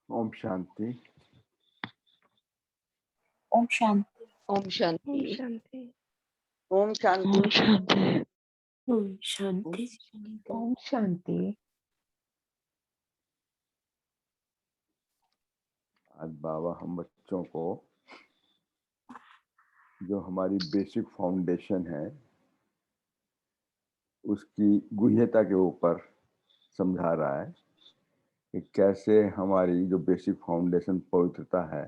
ओम शांति। ओम शांति। ओम शांति। ओम शांति। ओम शांति। ओम शांति। ओम शांति। ओम शांति। आज बाबा हम बच्चों को जो हमारी बेसिक फाउंडेशन है उसकी गुह्यता के ऊपर समझा रहा है कि कैसे हमारी जो बेसिक फाउंडेशन पवित्रता है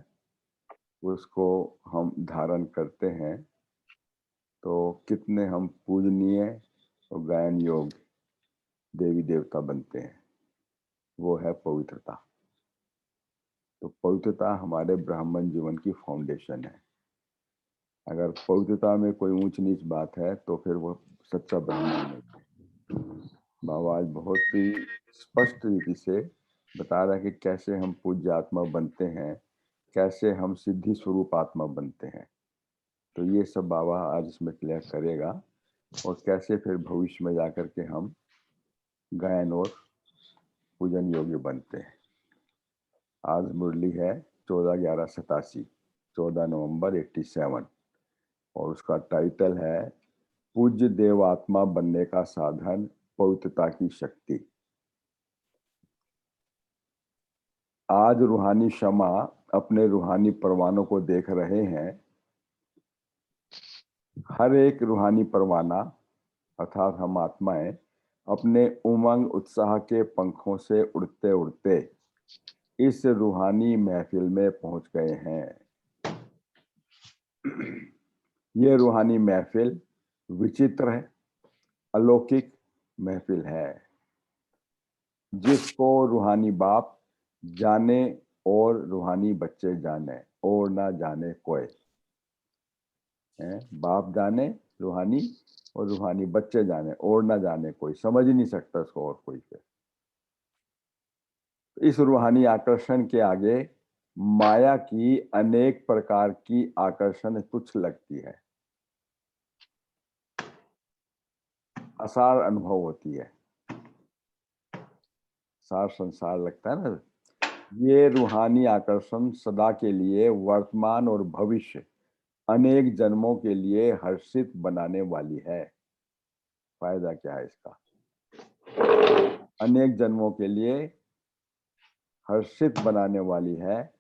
उसको हम धारण करते हैं तो कितने हम पूजनीय और गायन योग देवी देवता बनते हैं। वो है पवित्रता। तो पवित्रता हमारे ब्राह्मण जीवन की फाउंडेशन है। अगर पवित्रता में कोई ऊंच नीच बात है तो फिर वो सच्चा ब्राह्मण नहीं है। बाबा आज बहुत ही स्पष्ट रीति से बता रहा है कि कैसे हम पूज्य आत्मा बनते हैं, कैसे हम सिद्धि स्वरूप आत्मा बनते हैं। तो ये सब बाबा आज इसमें क्लियर करेगा और कैसे फिर भविष्य में जाकर के हम गायन और पूजन योग्य बनते हैं। आज मुरली है 14/11/87, 14 नवंबर 87 और उसका टाइटल है पूज्य देव आत्मा बनने का साधन पवित्रता की शक्ति। आज रूहानी शमा अपने रूहानी परवानों को देख रहे हैं। हर एक रूहानी परवाना अर्थात हम आत्माएं अपने उमंग उत्साह के पंखों से उड़ते उड़ते इस रूहानी महफिल में पहुंच गए हैं। ये रूहानी महफिल विचित्र है, अलौकिक महफिल है जिसको रूहानी बाप जाने और रूहानी बच्चे जाने और ना जाने कोई है। बाप जाने रूहानी और रूहानी बच्चे जाने और ना जाने कोई, समझ ही नहीं सकता इसको और कोई। फिर इस रूहानी आकर्षण के आगे माया की अनेक प्रकार की आकर्षण तुच्छ लगती है, असार अनुभव होती है, सार संसार लगता है ना। ये रूहानी आकर्षण सदा के लिए वर्तमान और भविष्य अनेक जन्मों के लिए हर्षित बनाने वाली है। फायदा क्या है इसका? अनेक जन्मों के लिए हर्षित बनाने वाली है,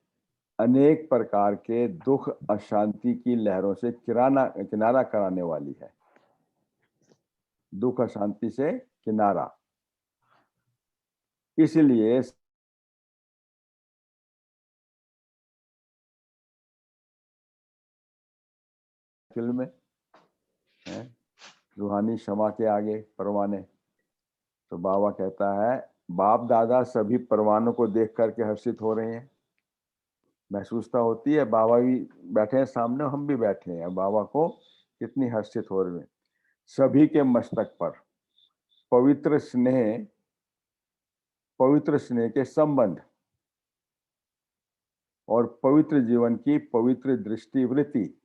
अनेक प्रकार के दुख अशांति की लहरों से किनारा कराने वाली है। दुख अशांति से किनारा। इसलिए फिल्म में रूहानी क्षमा के आगे परवाने, तो बाबा कहता है बाप दादा सभी परवानों को देख करके हर्षित हो रहे हैं। महसूसता होती है बाबा भी बैठे हैं सामने, हम भी बैठे हैं, बाबा को कितनी हर्षित हो रहे हैं। सभी के मस्तक पर पवित्र स्नेह के संबंध और पवित्र जीवन की पवित्र दृष्टि वृत्ति,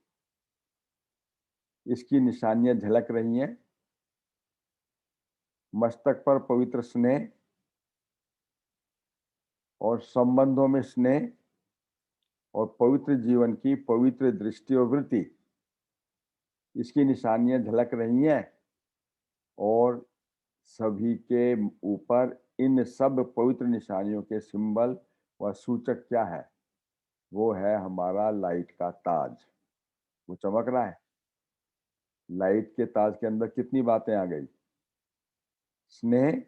इसकी निशानियां झलक रही हैं। मस्तक पर पवित्र स्नेह और संबंधों में स्नेह और पवित्र जीवन की पवित्र दृष्टि और वृत्ति, इसकी निशानियां झलक रही हैं। और सभी के ऊपर इन सब पवित्र निशानियों के सिंबल व सूचक क्या है? वो है हमारा लाइट का ताज। वो चमक रहा है। लाइट के ताज के अंदर कितनी बातें आ गई? स्नेह,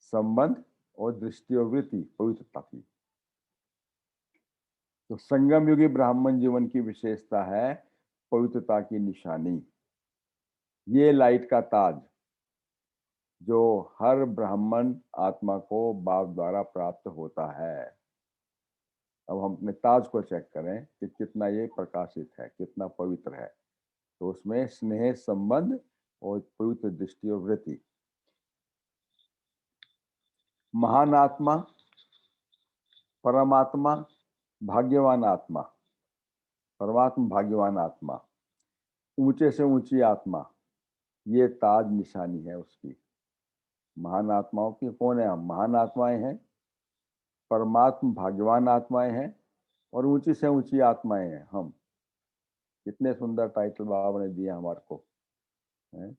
संबंध और दृष्टि और वृत्ति, पवित्रता की। तो संगम युगी ब्राह्मण जीवन की विशेषता है पवित्रता की निशानी। ये लाइट का ताज जो हर ब्राह्मण आत्मा को बाप द्वारा प्राप्त होता है। अब हम अपने ताज को चेक करें कि कितना ये प्रकाशित है, कितना पवित्र है। तो उसमें स्नेह, संबंध और पवित्र दृष्टि और वृत्ति। महान आत्मा, परमात्मा, भाग्यवान आत्मा, परमात्मा भाग्यवान आत्मा, ऊंचे से ऊंची आत्मा, ये ताज निशानी है उसकी। महान आत्माओं की कौन है? हम महान आत्माएं हैं। परमात्म भाग्यवान आत्माएं हैं और ऊंची से ऊंची आत्माएं हैं हम। कितने सुंदर टाइटल बाबा ने दिया हमारे को है?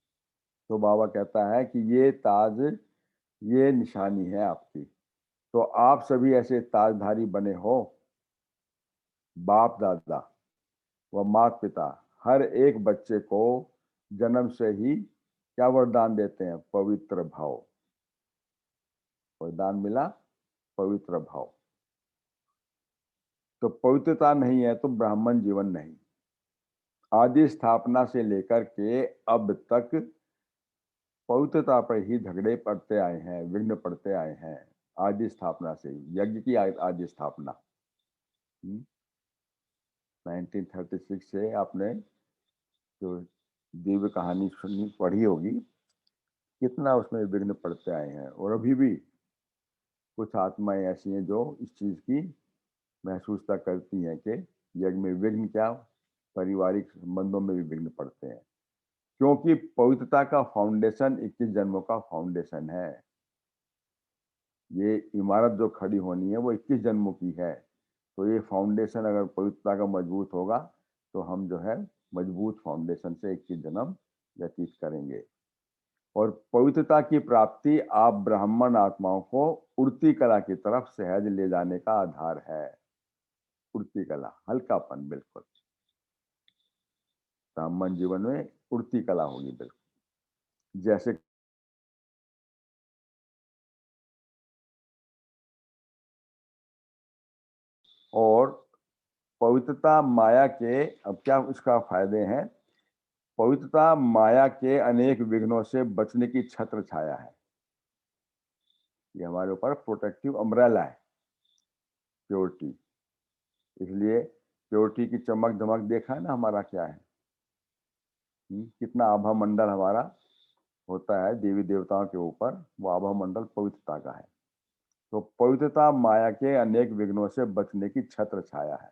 तो बाबा कहता है कि ये ताज, ये निशानी है आपकी, तो आप सभी ऐसे ताजधारी बने हो। बाप दादा व माता पिता हर एक बच्चे को जन्म से ही क्या वरदान देते हैं? पवित्र भाव। वरदान मिला पवित्र भाव। तो पवित्रता नहीं है तो ब्राह्मण जीवन नहीं। आदि स्थापना से लेकर के अब तक पवित्रता पर ही झगड़े पड़ते आए हैं, विघ्न पड़ते आए हैं। आदि स्थापना से, यज्ञ की आदि स्थापना 1936 से आपने जो दिव्य कहानी सुनी पढ़ी होगी, कितना उसमें विघ्न पड़ते आए हैं। और अभी भी कुछ आत्माएं ऐसी हैं जो इस चीज की महसूसता करती हैं कि यज्ञ में विघ्न क्या, पारिवारिक संबंधों में भी विघ्न पड़ते हैं, क्योंकि पवित्रता का फाउंडेशन 21 जन्मों का फाउंडेशन है। ये इमारत जो खड़ी होनी है वो 21 जन्मों की है। तो ये फाउंडेशन अगर पवित्रता का मजबूत होगा तो हम जो है मजबूत फाउंडेशन से 21 जन्म व्यतीत करेंगे। और पवित्रता की प्राप्ति आप ब्राह्मण आत्माओं को उड़ती कला की तरफ सहज ले जाने का आधार है। उड़ती कला, हल्कापन, बिल्कुल ब्राह्मण जीवन में उड़ती कला होगी बिल्कुल। जैसे और पवित्रता माया के, अब क्या उसका फायदे हैं? पवित्रता माया के अनेक विघ्नों से बचने की छत्र छाया है। ये हमारे ऊपर प्रोटेक्टिव अम्ब्रेला है प्योरिटी। इसलिए प्योरिटी की चमक धमक देखा है ना हमारा क्या है। कितना आभा मंडल हमारा होता है देवी देवताओं के ऊपर, वो आभा मंडल पवित्रता का है। तो पवित्रता माया के अनेक विघ्नों से बचने की छत्र छाया है।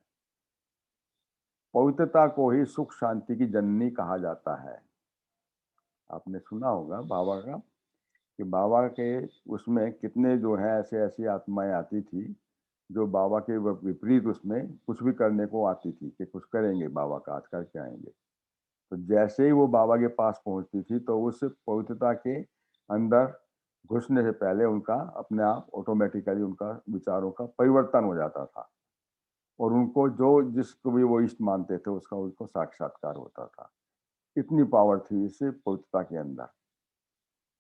पवित्रता को ही सुख शांति की जननी कहा जाता है। आपने सुना होगा बाबा का कि बाबा के उसमें कितने जो है ऐसे ऐसी आत्माएं आती थी जो बाबा के विपरीत उसमें कुछ भी करने को आती थी कि कुछ करेंगे बाबा का, आज करके आएंगे। तो जैसे ही वो बाबा के पास पहुंचती थी तो उस पवित्रता के अंदर घुसने से पहले उनका अपने आप ऑटोमेटिकली उनका विचारों का परिवर्तन हो जाता था और उनको जो जिसको भी वो इष्ट मानते थे उसका उनको साक्षात्कार होता था। इतनी पावर थी इस पवित्रता के अंदर।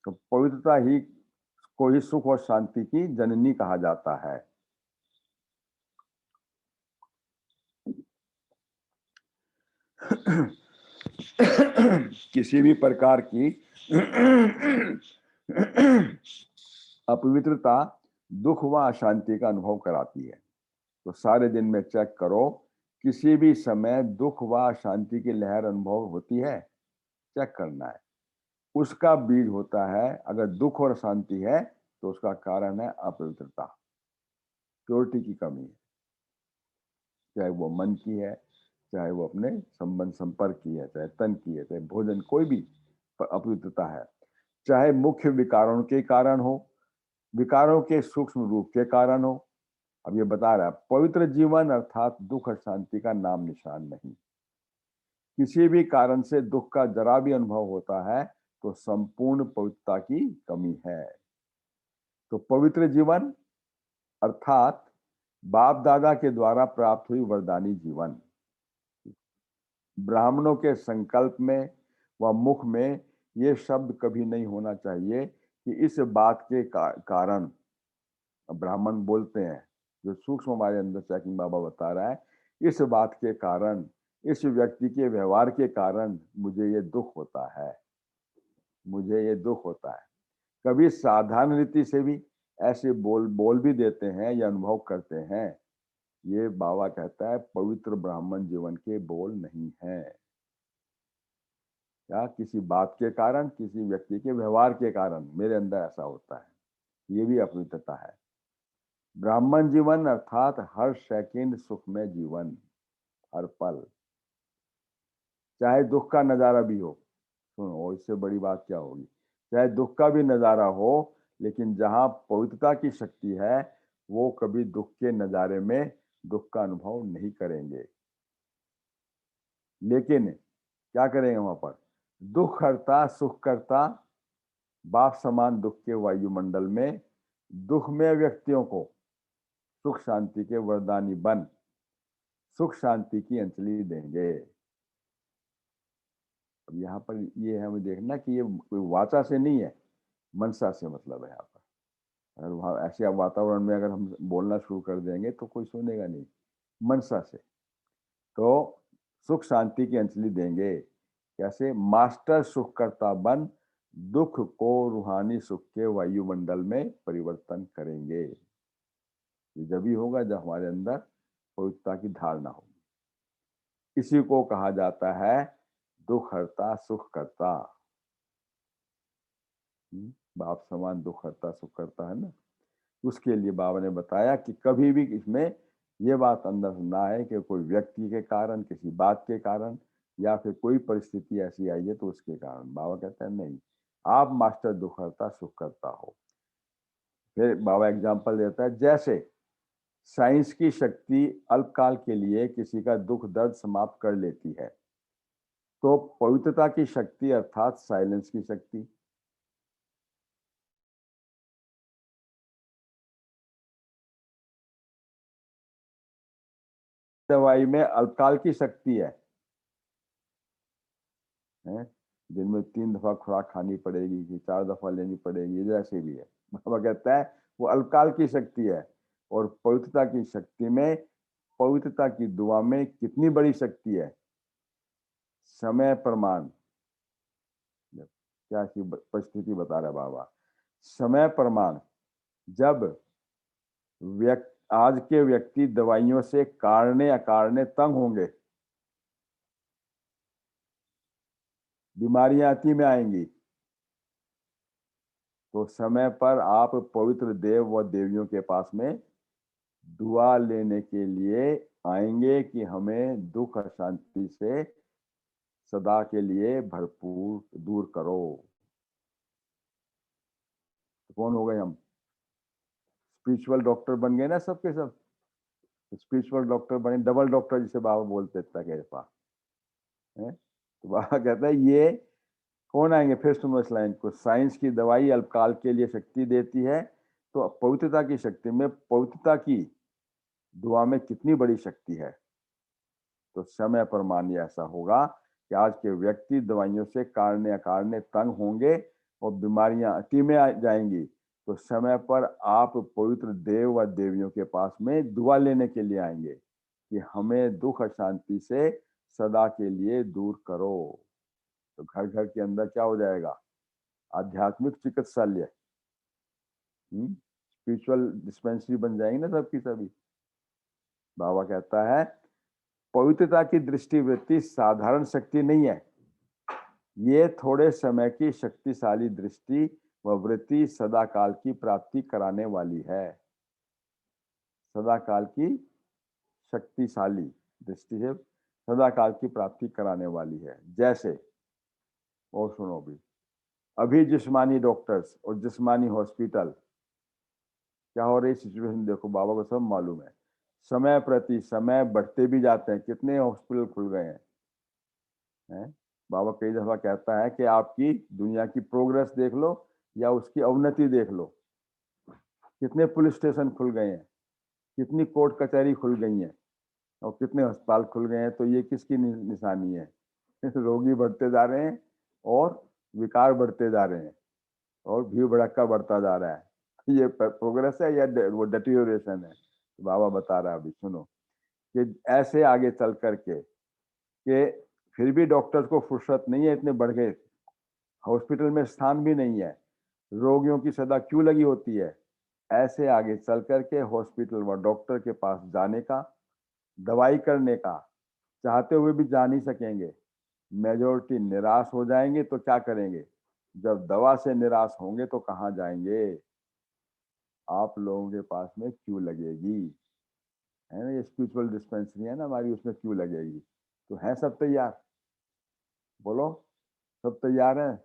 तो पवित्रता ही को ही सुख और शांति की जननी कहा जाता है। किसी भी प्रकार की अपवित्रता दुख व अशांति का अनुभव कराती है। तो सारे दिन में चेक करो, किसी भी समय दुख व अशांति की लहर अनुभव होती है, चेक करना है। उसका बीज होता है, अगर दुख और शांति है तो उसका कारण है अपवित्रता, प्योरिटी की कमी है। चाहे वो मन की है, चाहे वो अपने संबंध संपर्क की है, चाहे तन की है, चाहे भोजन, कोई भी अपवित्रता है। चाहे मुख्य विकारों के कारण हो, विकारों के सूक्ष्म रूप के कारण हो। अब ये बता रहा है पवित्र जीवन अर्थात दुख और शांति का नाम निशान नहीं। किसी भी कारण से दुख का जरा भी अनुभव होता है तो संपूर्ण पवित्रता की कमी है। तो पवित्र जीवन अर्थात बाप दादा के द्वारा प्राप्त हुई वरदानी जीवन। ब्राह्मणों के संकल्प में व मुख में ये शब्द कभी नहीं होना चाहिए कि इस बात के कारण, ब्राह्मण बोलते हैं जो सूक्ष्म हमारे अंदर चैकिंग बाबा बता रहा है, इस बात के कारण, इस व्यक्ति के व्यवहार के कारण मुझे ये दुख होता है, मुझे ये दुख होता है। कभी साधारण रीति से भी ऐसे बोल भी देते हैं या अनुभव करते हैं। ये बाबा कहता है पवित्र ब्राह्मण जीवन के बोल नहीं है। या किसी बात के कारण, किसी व्यक्ति के व्यवहार के कारण मेरे अंदर ऐसा होता है, ये भी अपवित्रता है। ब्राह्मण जीवन अर्थात हर सेकंड सुखमय जीवन, हर पल, चाहे दुख का नजारा भी हो। सुनो, इससे बड़ी बात क्या होगी? चाहे दुख का भी नजारा हो, लेकिन जहां पवित्रता की शक्ति है वो कभी दुख के नजारे में दुख का अनुभव नहीं करेंगे। लेकिन क्या करेंगे वहां पर? दुख हरता सुख करता बाप समान दुख के वायुमंडल में दुख में व्यक्तियों को सुख शांति के वरदानी बन सुख शांति की अंजलि देंगे। अब यहाँ पर ये है हमें देखना कि ये कोई वाचा से नहीं है, मनसा से मतलब है। यहाँ पर अगर वहाँ ऐसे वातावरण में अगर हम बोलना शुरू कर देंगे तो कोई सुनेगा नहीं, मनसा से। तो सुख शांति की अंजलि देंगे। कैसे? मास्टर सुख करता बन दुख को रूहानी सुख के वायुमंडल में परिवर्तन करेंगे। ये जब ही होगा जब हमारे अंदर पवित्रता की धारणा होगी। इसी को कहा जाता है दुख हरता सुख करता। बाप समान दुख हरता सुख करता है ना। उसके लिए बाबा ने बताया कि कभी भी इसमें ये बात अंदर ना आए कि कोई व्यक्ति के कारण, किसी बात के कारण, या फिर कोई परिस्थिति ऐसी आई है तो उसके कारण। बाबा कहते हैं नहीं, आप मास्टर दुख हरता सुख करता हो। फिर बाबा एग्जाम्पल देता है, जैसे साइंस की शक्ति अल्पकाल के लिए किसी का दुख दर्द समाप्त कर लेती है, तो पवित्रता की शक्ति अर्थात साइलेंस की शक्ति दवाई में अल्पकाल की शक्ति है, दिन में 3 दफा खुराक खानी पड़ेगी कि 4 दफा लेनी पड़ेगी, जैसे भी है। बाबा कहता है वो अल्पकाल की शक्ति है। और पवित्रता की शक्ति में, पवित्रता की दुआ में कितनी बड़ी शक्ति है? समय प्रमाण। क्या परिस्थिति बता रहा है बाबा? समय प्रमाण। जब आज के व्यक्ति दवाइयों से कारणे अकारणे तंग होंगे, बीमारियां अति में आएंगी, तो समय पर आप पवित्र देव व देवियों के पास में दुआ लेने के लिए आएंगे कि हमें दुख अशांति से सदा के लिए भरपूर दूर करो। तो कौन हो गए हम? स्पिरिचुअल डॉक्टर बन गए ना सबके सब। स्पिरिचुअल डॉक्टर बने, डबल डॉक्टर जिसे बाबा बोलते थे। तो बाबा कहता है ये कौन आएंगे? फिर सुनो इस लाइन को, साइंस की दवाई अल्पकाल के लिए शक्ति देती है, तो पवित्रता की शक्ति में, पवित्रता की दुआ में कितनी बड़ी शक्ति है। तो समय पर मानिए ऐसा होगा कि आज के व्यक्ति दवाइयों से कारणे अकारणे तंग होंगे और बीमारियां अति में आ जाएंगी, तो समय पर आप पवित्र देव व देवियों के पास में दुआ लेने के लिए आएंगे कि हमें दुख अशांति से सदा के लिए दूर करो। तो घर घर के अंदर क्या हो जाएगा? आध्यात्मिक चिकित्सालय, स्पिरिचुअल डिस्पेंसरी बन जाएंगी ना सबकी सभी। बाबा कहता है पवित्रता की दृष्टिवृत्ति साधारण शक्ति नहीं है, ये थोड़े समय की शक्तिशाली दृष्टि व वृत्ति सदा काल की प्राप्ति कराने वाली है। सदा काल की शक्तिशाली दृष्टि से सदा काल की प्राप्ति कराने वाली है। जैसे, और सुनो भी, अभी जिस्मानी डॉक्टर्स और जिस्मानी हॉस्पिटल क्या हो रही सिचुएशन देखो, बाबा को सब मालूम है। समय प्रति समय बढ़ते भी जाते हैं, कितने हॉस्पिटल खुल गए हैं। बाबा कई दफा कहता है कि आपकी दुनिया की प्रोग्रेस देख लो या उसकी अवनति देख लो। कितने पुलिस स्टेशन खुल गए हैं, कितनी कोर्ट कचहरी खुल गई हैं, और कितने अस्पताल खुल गए हैं। तो ये किसकी निशानी है? रोगी बढ़ते जा रहे हैं और विकार बढ़ते जा रहे हैं और भीड़ भड़क्का बढ़ता जा रहा है। ये प्रोग्रेस है या वो डिटेरियोरेशन है? तो बाबा बता रहा है, अभी सुनो, कि ऐसे आगे चल करके कि फिर भी डॉक्टर्स को फुर्सत नहीं है, इतने बढ़ गए, हॉस्पिटल में स्थान भी नहीं है, रोगियों की सदा क्यू लगी होती है। ऐसे आगे चल करके हॉस्पिटल व डॉक्टर के पास जाने का, दवाई करने का चाहते हुए भी जा नहीं सकेंगे। मेजोरिटी निराश हो जाएंगे तो क्या करेंगे? जब दवा से निराश होंगे तो कहाँ जाएंगे? आप लोगों के पास में क्यू लगेगी, है ना। ये स्पिरिचुअल डिस्पेंसरी है ना हमारी, उसमें क्यू लगेगी। तो है सब तैयार? बोलो, सब तैयार हैं?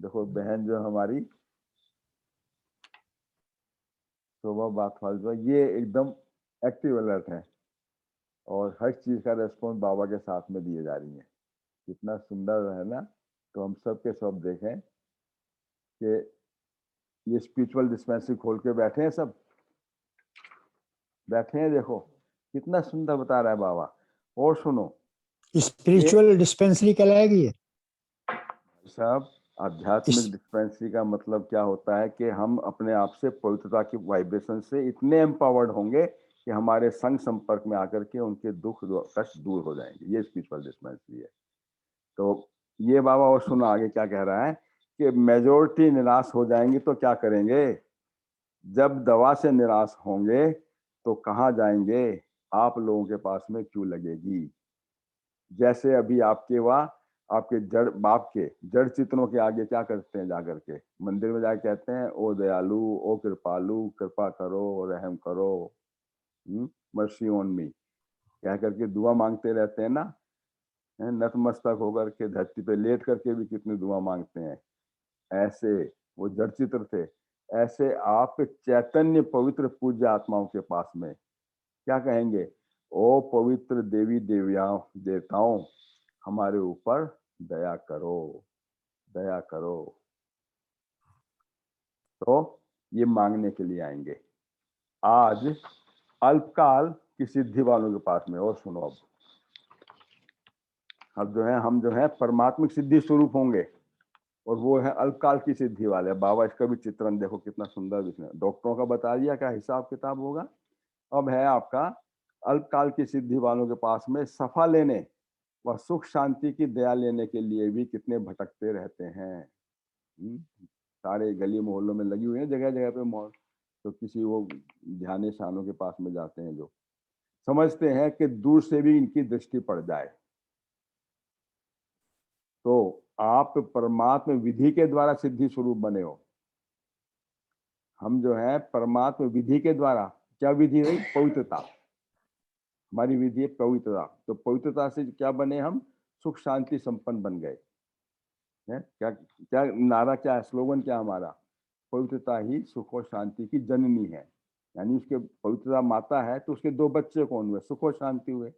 देखो बहन जो हमारी शोभा बाथवाल जो है ये एकदम एक्टिव अलर्ट है और हर चीज का रेस्पॉन्स बाबा के साथ में दिए जा रही है। कितना सुंदर है ना। तो हम सब के सब देखें कि ये स्पिरिचुअल डिस्पेंसरी खोल के बैठे हैं, सब बैठे हैं, देखो कितना सुंदर बता रहा है बाबा। और सुनो, स्पिरिचुअल डिस्पेंसरी कहलाएगी ये साहब, आध्यात्मिक डिस्पेंसरी का मतलब क्या होता है कि हम अपने आप से पवित्रता की वाइब्रेशन से इतने एम्पावर्ड होंगे कि हमारे संग संपर्क में आकर के उनके दुख कष्ट दूर हो जाएंगे। ये स्पिरिचुअल डिस्पेंसरी है। तो ये बाबा और सुनो आगे क्या कह रहा है कि मेजोरिटी निराश हो जाएंगे तो क्या करेंगे? जब दवा से निराश होंगे तो कहाँ जाएंगे? आप लोगों के पास में क्यों लगेगी? जैसे अभी आपके जड़ बाप के जड़ चित्रों के आगे क्या करते हैं? जाकर के मंदिर में जाकर कहते हैं ओ दयालु, ओ कृपालु, कृपा करो, रहम करो, मर्सी ऑन मी, कह करके दुआ मांगते रहते हैं ना। नतमस्तक होकर के धरती पे लेट करके भी कितनी दुआ मांगते हैं। ऐसे वो जड़ चित्र थे, ऐसे आप चैतन्य पवित्र पूज्य आत्माओं के पास में क्या कहेंगे? ओ पवित्र देवी देवताओं, हमारे ऊपर दया करो, दया करो। तो ये मांगने के लिए आएंगे आज अल्पकाल की सिद्धि वालों के पास में। और सुनो, अब हम जो है परमात्मिक सिद्धि स्वरूप होंगे और वो है अल्पकाल की सिद्धि वाले। बाबा इसका भी चित्रण देखो कितना सुंदर दिखना। डॉक्टरों का बता दिया क्या हिसाब किताब होगा। अब है आपका अल्पकाल की सिद्धि वालों के पास में सफा लेने व सुख शांति की दया लेने के लिए भी कितने भटकते रहते हैं। सारे गली मोहल्लों में लगी हुई है, जगह जगह पे मोहल। तो किसी वो ध्यान शानों के पास में जाते हैं जो समझते हैं कि दूर से भी इनकी दृष्टि पड़ जाए। तो आप परमात्मा विधि के द्वारा सिद्धि स्वरूप बने हो। हम जो है परमात्मा विधि के द्वारा, क्या विधि रही? पवित्रता। हमारी विधि है पवित्रता। तो पवित्रता से क्या बने हम? सुख शांति संपन्न बन गए। क्या क्या नारा क्या है, स्लोगन क्या हमारा? पवित्रता ही सुख और शांति की जननी है। यानी उसके पवित्रता माता है तो उसके दो बच्चे कौन हुए? सुख और शांति हुए।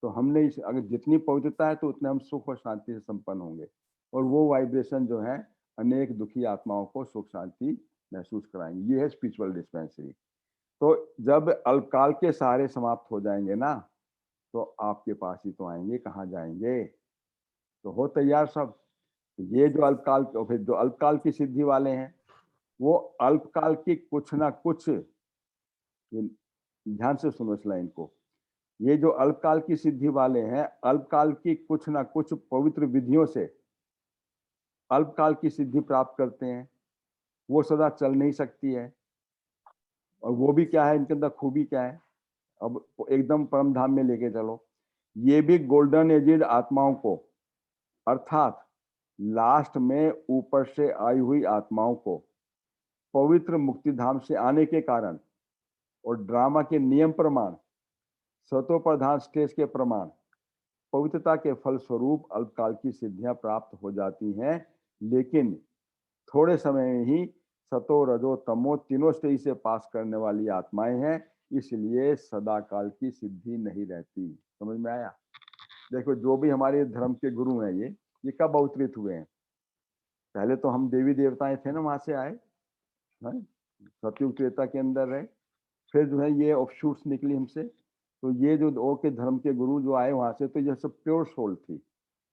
तो हमने अगर जितनी पवित्रता है तो उतने हम सुख और शांति से संपन्न होंगे और वो वाइब्रेशन जो है अनेक दुखी आत्माओं को सुख शांति महसूस कराएंगे। ये है स्पिरिचुअल डिस्पेंसरी। तो जब अल्पकाल के सहारे समाप्त हो जाएंगे ना तो आपके पास ही तो आएंगे, कहाँ जाएंगे? तो हो तैयार सब। ये जो अल्पकाल, फिर जो अल्पकाल की सिद्धि वाले हैं वो अल्पकाल की कुछ ना कुछ, ध्यान से सुनो इस लाइन को, ये जो अल्पकाल की सिद्धि वाले हैं अल्पकाल की कुछ ना कुछ पवित्र विधियों से अल्पकाल की सिद्धि प्राप्त करते हैं। वो सदा चल नहीं सकती है और वो भी क्या है, इनके अंदर खूबी क्या है? अब एकदम परम धाम में लेके चलो। ये भी गोल्डन एजेड आत्माओं को, अर्थात लास्ट में ऊपर से आई हुई आत्माओं को पवित्र मुक्ति धाम से आने के कारण और ड्रामा के नियम प्रमाण, सतो प्रधान स्टेज के प्रमाण, पवित्रता के फल स्वरूप अल्पकाल की सिद्धियां प्राप्त हो जाती हैं। लेकिन थोड़े समय में ही सतो रजो तमो तीनों स्टेज से पास करने वाली आत्माएं हैं, इसलिए सदाकाल की सिद्धि नहीं रहती। समझ में आया? देखो जो भी हमारे धर्म के गुरु हैं ये कब अवतरित हुए हैं? पहले तो हम देवी देवताएं थे ना, वहां से आए, सतयुग त्रेता के अंदर रहे। फिर जो है ये ऑफशूट्स निकली हमसे। तो ये जो ओ के धर्म के गुरु जो आए वहां से, तो ये सब प्योर सोल थी।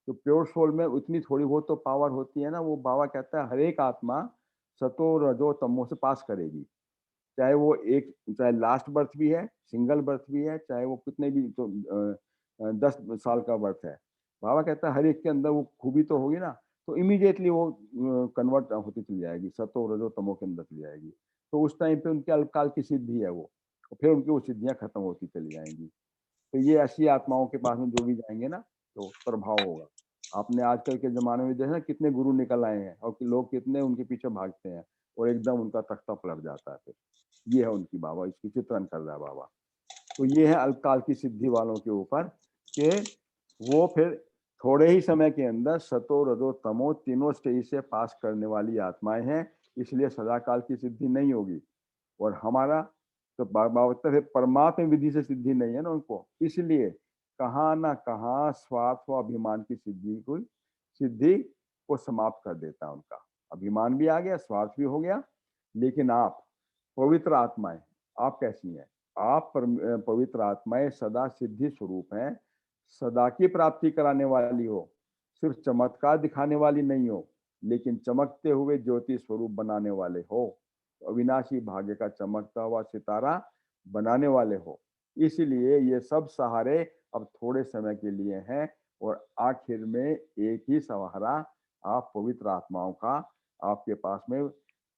तो प्योर सोल में इतनी थोड़ी बहुत तो पावर होती है ना। वो बाबा कहता है हर एक आत्मा सतो रजो तमो से पास करेगी, चाहे वो चाहे लास्ट बर्थ भी है, सिंगल बर्थ भी है, चाहे वो कितने भी 10 साल का बर्थ है। बाबा कहता है हर एक के अंदर वो खूबी तो होगी ना, तो इमीडिएटली वो कन्वर्ट होती चली जाएगी, सतो रजो तमो के अंदर चली जाएगी। तो उस टाइम पे उनके अल्पकाल की सिद्धि है वो, और फिर उनकी वो सिद्धियां खत्म होती चली जाएंगी। तो ये ऐसी आत्माओं के पास में जो भी जाएंगे ना तो प्रभाव होगा। आपने आजकल के जमाने में देखा कितने गुरु निकल आए हैं और लोग कितने उनके पीछे भागते हैं और एकदम उनका तख्ता पलट जाता है। फिर ये है उनकी बाबा, इसकी चित्रण कर रहा है बाबा। तो ये है अल्पकाल की सिद्धि वालों के ऊपर कि वो फिर थोड़े ही समय के अंदर सतो रजो तमो तीनों स्टेज से पास करने वाली आत्माएं हैं, इसलिए सदाकाल की सिद्धि नहीं होगी। और हमारा तो मतलब है परमात्मा विधि से सिद्धि नहीं है ना उनको, इसलिए कहाँ ना कहाँ स्वार्थ व अभिमान की सिद्धि को समाप्त कर देता है उनका। अभिमान भी आ गया, स्वार्थ भी हो गया। लेकिन आप पवित्र आत्माएं, आप कैसी हैं? आप पवित्र आत्माएं सदा सिद्धि स्वरूप हैं, सदा की प्राप्ति कराने वाली हो, सिर्फ चमत्कार दिखाने वाली नहीं हो, लेकिन चमकते हुए ज्योति स्वरूप बनाने वाले हो, अविनाशी भाग्य का चमकता हुआ सितारा बनाने वाले हो। इसलिए ये सब सहारे अब थोड़े समय के लिए हैं और आखिर में एक ही सहारा आप पवित्र आत्माओं का आपके पास में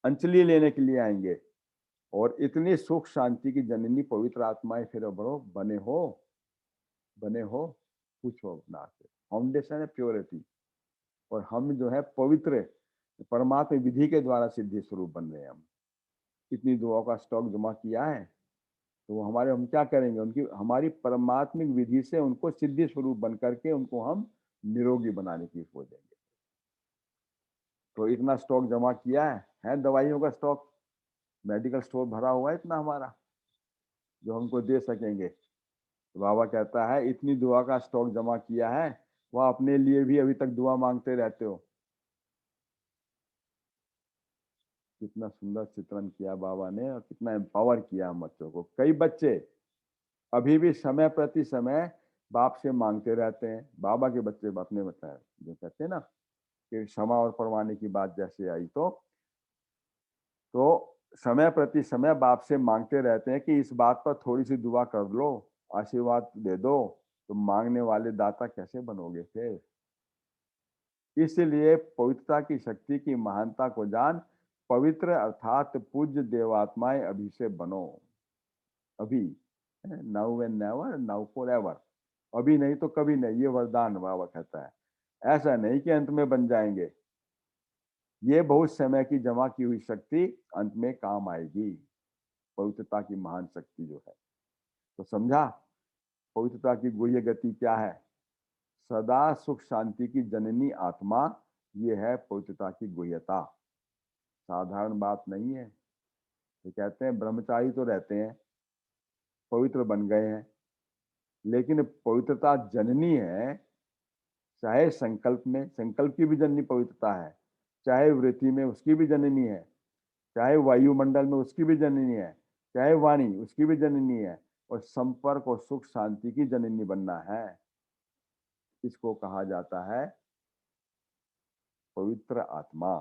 अंजलि लेने के लिए आएंगे। और इतनी सुख शांति की जननी पवित्र आत्माएं फिर बने हो पूछो ना से। फाउंडेशन है प्योरिटी, और हम जो है पवित्र परमात्मा विधि के द्वारा सिद्धि स्वरूप बन रहे हैं। हम इतनी दुआओं का स्टॉक जमा किया है, तो वो हम क्या करेंगे? उनकी हमारी परमात्मिक विधि से उनको सिद्धि स्वरूप बन करके उनको हम निरोगी बनाने की सोच देंगे। तो इतना स्टॉक जमा किया है दवाइयों का स्टॉक, मेडिकल स्टोर भरा हुआ है इतना हमारा, जो हमको दे सकेंगे। तो बाबा कहता है इतनी दुआ का स्टॉक जमा किया है, वह अपने लिए भी अभी तक दुआ मांगते रहते हो। कितना सुंदर चित्रण किया बाबा ने और कितना एम्पावर किया हम बच्चों को। कई बच्चे अभी भी समय प्रति समय बाप से मांगते रहते हैं। बाबा के बच्चे अपने बताए जो कहते हैं ना कि क्षमा और परवाने की बात जैसे आई, तो समय प्रति समय बाप से मांगते रहते हैं कि इस बात पर थोड़ी सी दुआ कर लो, आशीर्वाद दे दो। तो मांगने वाले दाता कैसे बनोगे फिर? इसलिए पवित्रता की शक्ति की महानता को जान, पवित्र अर्थात पूज्य देवात्माएं अभी से बनो। अभी, now and never, now for ever. अभी नहीं तो कभी नहीं, ये वरदान बाबा कहता है। ऐसा नहीं कि अंत में बन जाएंगे, ये बहुत समय की जमा की हुई शक्ति अंत में काम आएगी। पवित्रता की महान शक्ति जो है, तो समझा पवित्रता की गुह्य गति क्या है? सदा सुख शांति की जननी आत्मा, ये है पवित्रता की गुह्यता। साधारण बात नहीं है। ये कहते हैं ब्रह्मचारी तो रहते हैं, पवित्र बन गए हैं, लेकिन पवित्रता जननी है। चाहे संकल्प में, संकल्प की भी जननी पवित्रता है, चाहे वृत्ति में उसकी भी जननी है, चाहे वायुमंडल में उसकी भी जननी है, चाहे वाणी उसकी भी जननी है, और संपर्क और सुख शांति की जननी बनना है। इसको कहा जाता है पवित्र आत्मा।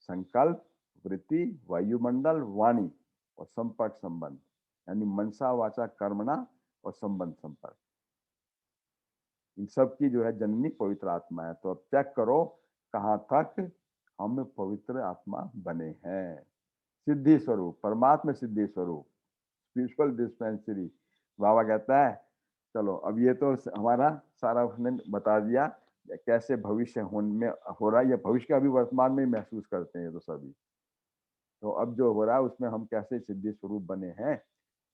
संकल्प, वृत्ति, वायुमंडल, वाणी और संपर्क संबंध, यानी मनसा वाचा कर्मणा और संबंध संपर्क, इन सब की जो है जननी पवित्र आत्मा है। तो अब चेक करो कहाँ तक हम पवित्र आत्मा बने हैं। सिद्धि स्वरूप, परमात्मा सिद्धि स्वरूप, स्पिरिचुअल डिस्पेंसरी। बाबा कहता है चलो अब ये तो हमारा सारा उसने बता दिया कैसे भविष्य में हो रहा है, या भविष्य का भी वर्तमान में महसूस करते हैं तो सभी। तो अब जो हो रहा है उसमें हम कैसे सिद्धि स्वरूप बने हैं,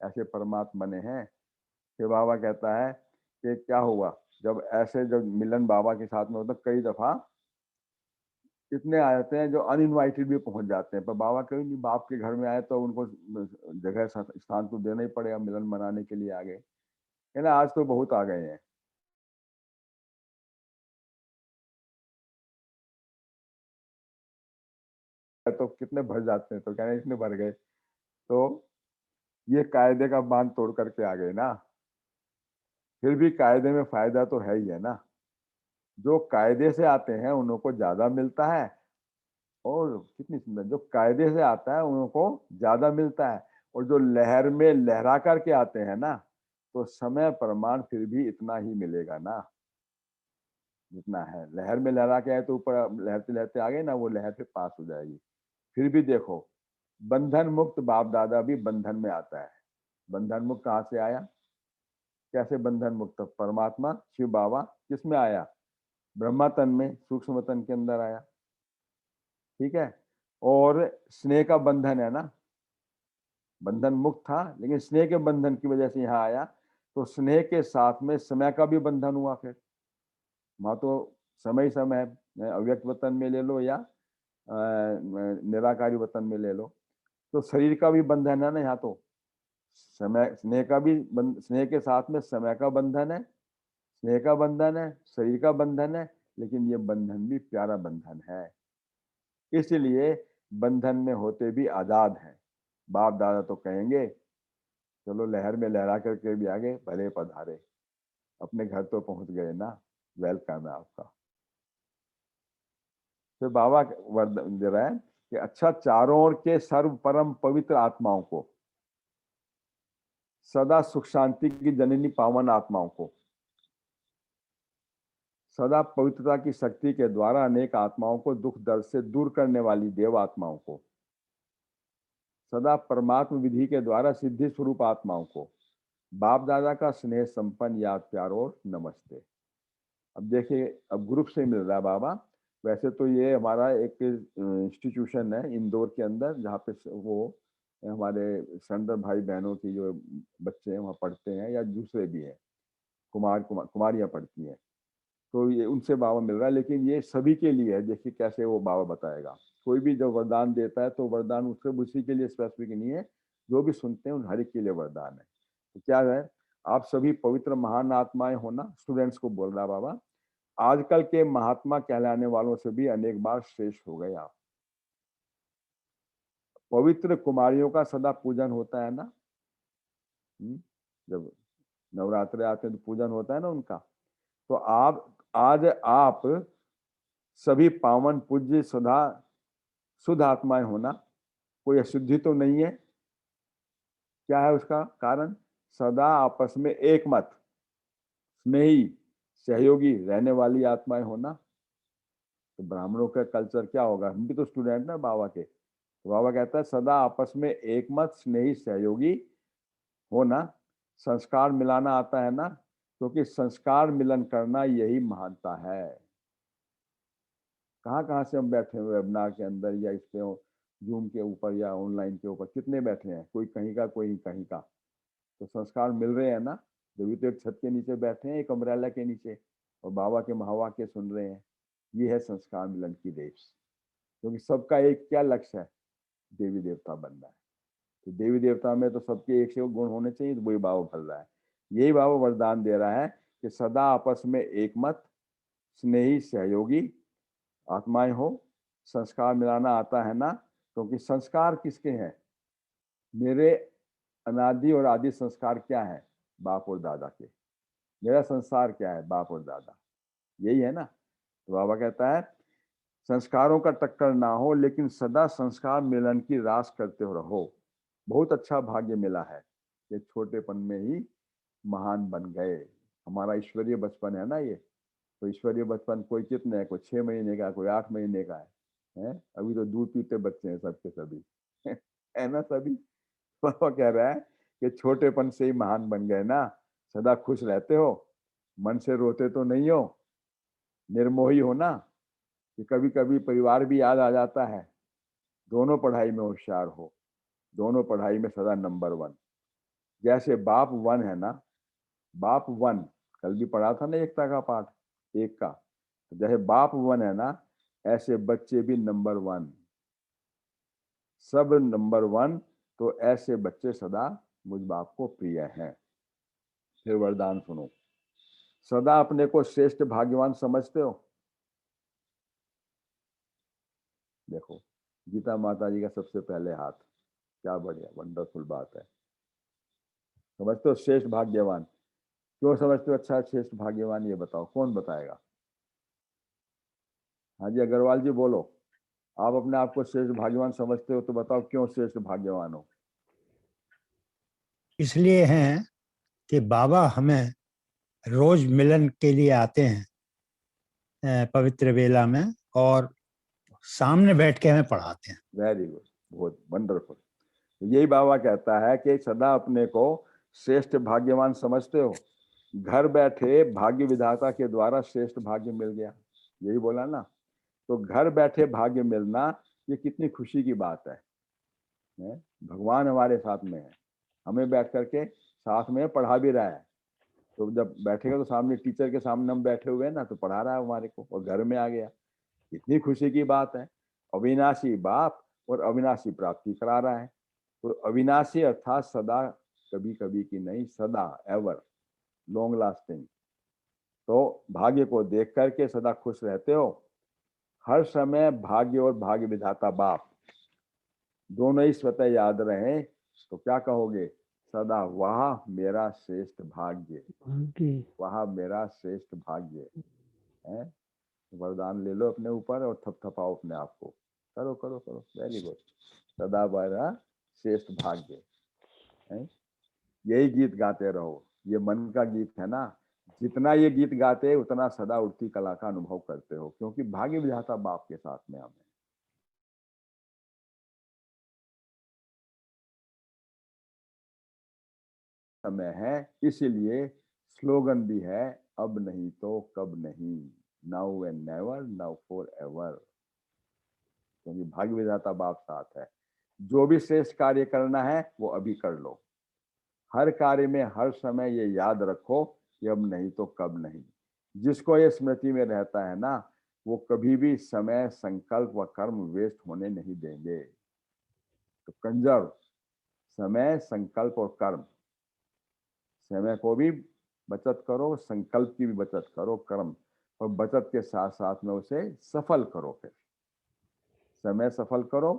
ऐसे परमात्मा बने हैं। फिर बाबा कहता है कि क्या हुआ जब ऐसे जब मिलन बाबा के साथ में होता, कई दफा इतने आते हैं जो अनइनवाइटेड भी पहुंच जाते हैं, पर बाबा कहीं नहीं, बाप के घर में आए तो उनको जगह स्थान तो देना ही पड़ेगा, मिलन मनाने के लिए आ गए है ना। आज तो बहुत आ गए हैं। तो कितने भर जाते हैं, तो कहना इतने भर गए, तो ये कायदे का बांध तोड़ करके आ गए ना। फिर भी कायदे में फायदा तो है ही है ना। जो कायदे से आते हैं उनको ज्यादा मिलता है, और कितनी सुंदर, जो कायदे से आता है उनको ज्यादा मिलता है, और जो लहर में लहरा करके आते हैं ना, तो समय प्रमाण फिर भी इतना ही मिलेगा ना जितना है। लहर में लहरा के आए तो ऊपर लहरते लहरते आ गए ना, वो लहर फिर पास हो जाएगी। फिर भी देखो बंधन मुक्त बाप दादा भी बंधन में आता है। बंधन मुक्त कहाँ से आया? कैसे बंधन मुक्त? परमात्मा शिव बाबा किस में आया? ब्रह्मा तन में, सूक्ष्म तन के अंदर आया, ठीक है। और स्नेह का बंधन है ना, बंधन मुक्त था लेकिन स्नेह के बंधन की वजह से यहाँ आया। तो स्नेह के साथ में समय का भी बंधन हुआ। फिर वहां तो समय ही समय है, अव्यक्त वतन में ले लो या निराकारी वतन में ले लो, तो शरीर का भी बंधन है ना, यहाँ तो समय स्नेह का भी स्नेह के साथ में समय का बंधन है, स्नेह का बंधन है, शरीर का बंधन है, लेकिन ये बंधन भी प्यारा बंधन है, इसलिए बंधन में होते भी आजाद हैं। बाप दादा तो कहेंगे चलो लहर में लहरा करके भी आगे भले पधारे, अपने घर तो पहुंच गए ना, वेलकम है आपका। फिर बाबा वरदान दे रहा है कि अच्छा, चारों ओर के सर्व परम पवित्र आत्माओं को, सदा सुख शांति की जननी पावन आत्माओं को, सदा पवित्रता की शक्ति के द्वारा अनेक आत्माओं को दुख दर्द से दूर करने वाली देव आत्माओं को, सदा परमात्म विधि के द्वारा सिद्धि स्वरूप आत्माओं को बाप दादा का स्नेह संपन्न याद प्यार और नमस्ते। अब देखिए, अब ग्रुप से मिल रहा है बाबा। वैसे तो ये हमारा एक इंस्टीट्यूशन है इंदौर के अंदर, जहाँ पे वो हमारे संडर भाई बहनों की जो बच्चे हैं वहाँ पढ़ते हैं, या दूसरे भी हैं, कुमारियाँ पढ़ती हैं, तो ये उनसे बाबा मिल रहा है। लेकिन ये सभी के लिए है, देखिए कैसे वो बाबा बताएगा। कोई भी जब वरदान देता है तो वरदान उसके उसी के लिए स्पेसिफिक नहीं है, जो भी सुनते हैं उन हर एक के लिए वरदान है। तो क्या है, आप सभी पवित्र महान आत्माएं होना, स्टूडेंट्स को बोल रहा बाबा, आजकल के महात्मा कहलाने वालों से भी अनेक बार श्रेष्ठ हो गए आप। पवित्र कुमारियों का सदा पूजन होता है ना, जब नवरात्रे आते हैं तो पूजन होता है ना उनका। तो आज आप सभी पावन पूज्य सदा शुद्ध आत्माएं होना, कोई अशुद्धि तो नहीं है। क्या है उसका कारण? सदा आपस में एक मत, स्नेही, सहयोगी रहने वाली आत्माएं होना। तो ब्राह्मणों का कल्चर क्या होगा, हम भी तो स्टूडेंट ना बाबा के, तो बाबा कहता है सदा आपस में एक मत, स्नेही, सहयोगी होना। संस्कार मिलाना आता है ना, क्योंकि संस्कार मिलन करना यही महानता है। कहाँ कहाँ से हम बैठे हुए वेबिनार के अंदर, या इस पे जूम के ऊपर या ऑनलाइन के ऊपर कितने बैठे हैं, कोई कहीं का कोई कहीं का, तो संस्कार मिल रहे हैं ना। जब तो एक छत के नीचे बैठे हैं, एक अम्ब्रेला के नीचे, और बाबा के महावाक्य सुन रहे हैं। ये है संस्कार मिलन की रेस, क्योंकि सबका एक क्या लक्ष्य है, देवी देवता बनना है। तो देवी देवता में तो सबके एक से गुण होने चाहिए, तो वही बाबा भर रहा है। यही बाबा वरदान दे रहा है कि सदा आपस में एक मत, स्नेही, सहयोगी आत्माएं हो। संस्कार मिलाना आता है ना, क्योंकि संस्कार किसके हैं? मेरे अनादि और आदि संस्कार क्या है? बाप और दादा के। मेरा संस्कार क्या है? बाप और दादा, यही है ना। तो बाबा कहता है संस्कारों का टक्कर ना हो, लेकिन सदा संस्कार मिलन की रास करते हो रहो। बहुत अच्छा भाग्य मिला है कि छोटेपन में ही महान बन गए। हमारा ईश्वरीय बचपन है ना ये। तो ईश्वरीय बचपन कोई कितने है, कोई 6 महीने का, कोई 8 महीने का है? अभी तो दूध पीते बच्चे हैं सबके सभी है ना सभी। पापा कह रहा है कि छोटेपन से ही महान बन गए ना। सदा खुश रहते हो, मन से रोते तो नहीं हो, निर्मोही हो ना, कि कभी कभी परिवार भी याद आ जाता है। दोनों पढ़ाई में होशियार हो, दोनों पढ़ाई में सदा नंबर 1। जैसे बाप 1 है ना, बाप 1 कल भी पढ़ा था ना, एकता का पाठ, एक का। जैसे बाप 1 है ना, ऐसे बच्चे भी नंबर 1, सब नंबर 1। तो ऐसे बच्चे सदा मुझ बाप को प्रिय हैं। फिर वरदान सुनो, सदा अपने को श्रेष्ठ भाग्यवान समझते हो। देखो, गीता माता जी का सबसे पहले हाथ, क्या बढ़िया वंडरफुल बात है। समझते हो श्रेष्ठ भाग्यवान? क्यों समझते हो अच्छा श्रेष्ठ भाग्यवान, ये बताओ, कौन बताएगा? हाँ जी अग्रवाल जी बोलो, आप अपने आप को श्रेष्ठ भाग्यवान समझते हो तो बताओ क्यों श्रेष्ठ भाग्यवान हो? इसलिए हैं कि बाबा हमें रोज मिलन के लिए आते हैं पवित्र वेला में, और सामने बैठ के हमें पढ़ाते हैं। वेरी गुड, बहुत वंडरफुल। यही बाबा कहता है कि सदा अपने को श्रेष्ठ भाग्यवान समझते हो। घर बैठे भाग्य विधाता के द्वारा श्रेष्ठ भाग्य मिल गया, यही बोला ना। तो घर बैठे भाग्य मिलना ये कितनी खुशी की बात है। भगवान हमारे साथ में है, हमें बैठ करके साथ में पढ़ा भी रहा है। तो जब बैठेगा तो सामने टीचर के सामने हम बैठे हुए हैं ना, तो पढ़ा रहा है हमारे को, और घर में आ गया, कितनी खुशी की बात है। अविनाशी बाप और अविनाशी प्राप्ति करा रहा है। तो अविनाशी अर्थात सदा, कभी कभी की नहीं, सदा, एवर, लॉन्ग लास्टिंग। तो भाग्य को देख करके सदा खुश रहते हो, हर समय भाग्य और भाग्य विधाता बाप दोनों ही स्वतः याद रहे, तो क्या कहोगे? सदा वाह मेरा श्रेष्ठ भाग्य, वाह मेरा श्रेष्ठ भाग्य है। वरदान ले लो अपने ऊपर और थपथपाओ अपने आप को, करो करो करो, वेरी गुड। सदा मेरा श्रेष्ठ भाग्य है। यही गीत गाते रहो, ये मन का गीत है ना। जितना ये गीत गाते उतना सदा उठती कला का अनुभव करते हो, क्योंकि भाग्य विधाता बाप के साथ में हमें समय है। इसीलिए स्लोगन भी है, अब नहीं तो कब नहीं, now and never, now for ever, क्योंकि भाग्य विधाता बाप साथ है। जो भी श्रेष्ठ कार्य करना है वो अभी कर लो। हर कार्य में हर समय ये याद रखो कि अब नहीं तो कब नहीं। जिसको ये स्मृति में रहता है ना, वो कभी भी समय, संकल्प व कर्म वेस्ट होने नहीं देंगे। तो कंजर्व समय, संकल्प और कर्म। समय को भी बचत करो, संकल्प की भी बचत करो, कर्म और बचत के साथ साथ में उसे सफल करो। फिर समय सफल करो,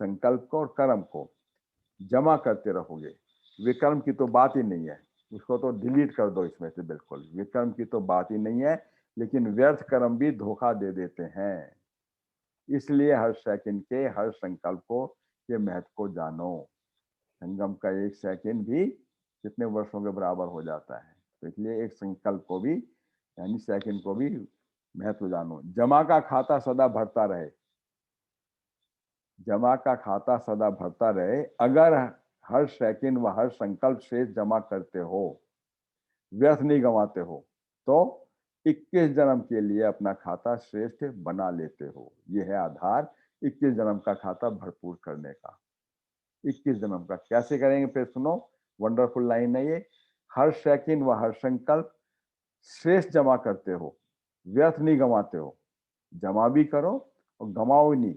संकल्प को और कर्म को जमा करते रहोगे। विकर्म की तो बात ही नहीं है, उसको तो डिलीट कर दो इसमें से बिल्कुल। विकर्म की तो बात ही नहीं है, लेकिन व्यर्थ कर्म भी धोखा दे देते हैं। इसलिए हर सेकंड के, हर संकल्प को के महत्व को जानो। संगम का एक सेकंड भी कितने वर्षों के बराबर हो जाता है। तो इसलिए एक संकल्प को भी, यानी सेकंड को भी महत्व जानो। जमा का खाता सदा भरता रहे, जमा का खाता सदा भरता रहे। अगर हर सेकंड व हर संकल्प से जमा करते हो, व्यर्थ नहीं गंवाते हो, तो 21 जन्म के लिए अपना खाता श्रेष्ठ बना लेते हो। यह है आधार 21 जन्म का खाता भरपूर करने का। 21 जन्म का कैसे करेंगे? फिर सुनो, वंडरफुल लाइन है ये। हर सेकंड व हर संकल्प श्रेष्ठ जमा करते हो, व्यर्थ नहीं गंवाते हो। जमा भी करो और गंवाओ नहीं,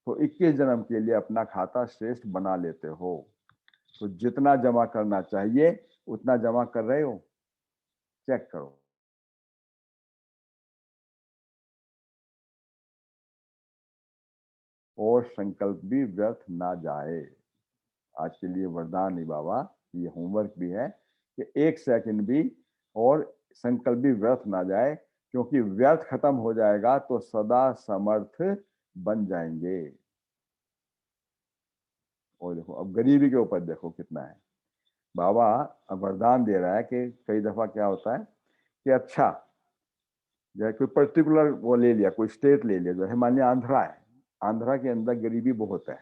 तो 21 जन्म के लिए अपना खाता श्रेष्ठ बना लेते हो। तो जितना जमा करना चाहिए उतना जमा कर रहे हो, चेक करो। और संकल्प भी व्यर्थ ना जाए। आज के लिए वरदान ही बाबा, ये होमवर्क भी है कि 1 सेकंड भी और संकल्प भी व्यर्थ ना जाए, क्योंकि व्यर्थ खत्म हो जाएगा तो सदा समर्थ बन जाएंगे। और देखो अब गरीबी के ऊपर देखो कितना है। बाबा अब वरदान दे रहा है कि कई दफा क्या होता है कि अच्छा, जैसे कोई पर्टिकुलर वो ले लिया, कोई स्टेट ले लिया, जैसे मान लिया आंध्रा है, आंध्रा के अंदर गरीबी बहुत है।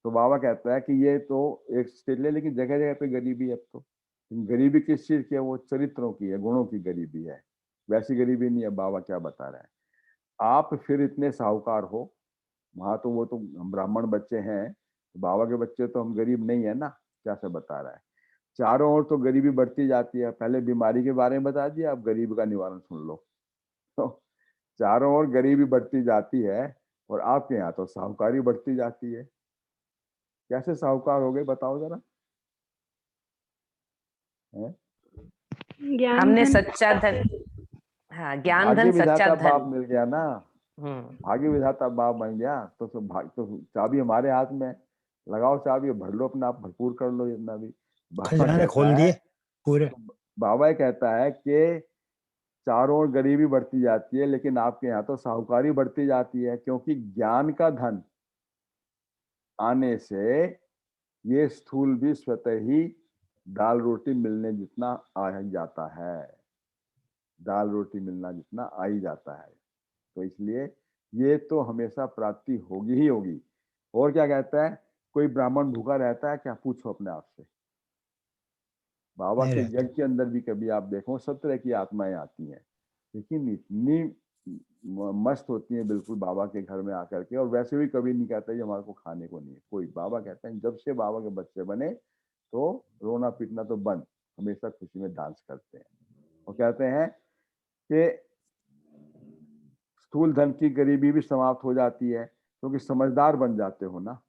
तो बाबा कहता है कि ये तो एक स्टेट ले, लेकिन जगह जगह पे गरीबी है। अब तो गरीबी किस चीज की है? वो चरित्रों की है, गुणों की गरीबी है, वैसी गरीबी नहीं है। बाबा क्या बता रहे हैं, आप फिर इतने साहूकार हो, वहां तो वो तो हम ब्राह्मण बच्चे हैं, तो बाबा के बच्चे तो हम गरीब नहीं है ना। क्या से बता रहा है, चारों ओर तो गरीबी बढ़ती जाती है। पहले बीमारी के बारे में बता दिया, अब गरीबी का निवारण सुन लो। तो चारों ओर गरीबी बढ़ती जाती है और आपके यहाँ तो साहूकारी बढ़ती जाती है। कैसे साहूकार हो गए बताओ जरा। हमने सच्चा धन, हाँ, ज्ञान भाग्य धन सच्चा विधाता बाप धन। मिल गया ना, भाग्य विधाता बाप बन गया तो चाबी हमारे हाथ में। लगाओ चाबी, भर लो अपना आप, भरपूर कर लो जितना भी। बाबा खजाने खोल कहता दिए है, पूरे। बाबा ये कहता है कि चारों ओर गरीबी बढ़ती जाती है, लेकिन आपके यहाँ तो साहूकारी बढ़ती जाती है, क्योंकि ज्ञान का धन आने से ये स्थूल भी स्वतः ही दाल रोटी मिलने जितना आ ही जाता है। दाल रोटी मिलना जितना आ ही जाता है। तो इसलिए ये तो हमेशा प्राप्ति होगी ही होगी। और क्या कहता है, कोई ब्राह्मण भूखा रहता है क्या? पूछो अपने आप से। बाबा नहीं के रहता। यज्ञ के अंदर भी कभी आप देखो, सब तरह की आत्माएं आती हैं, लेकिन इतनी मस्त होती हैं बिल्कुल बाबा के घर में आकर के। और वैसे भी कभी नहीं कहता कि हमारे को खाने को नहीं है कोई। बाबा कहते हैं जब से बाबा के बच्चे बने तो रोना पीटना तो बंद, हमेशा खुशी में डांस करते हैं। और कहते हैं कि स्थूल धन की गरीबी भी समाप्त हो जाती है, क्योंकि समझदार बन जाते हो ना।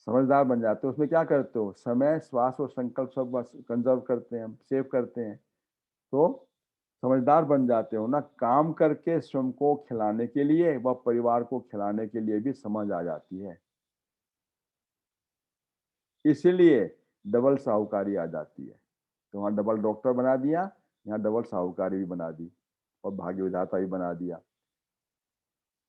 समझदार बन जाते हो। उसमें क्या करते हो, समय, श्वास और संकल्प सब कंजर्व करते हैं, सेव करते हैं। तो समझदार बन जाते हो ना, काम करके स्वयं को खिलाने के लिए व परिवार को खिलाने के लिए भी समझ आ जाती है। इसीलिए डबल साहूकारी आ जाती है। तो वहाँ डबल डॉक्टर बना दिया, यहाँ डबल साहूकारी भी बना दी और भाग्य विधाता भी बना दिया।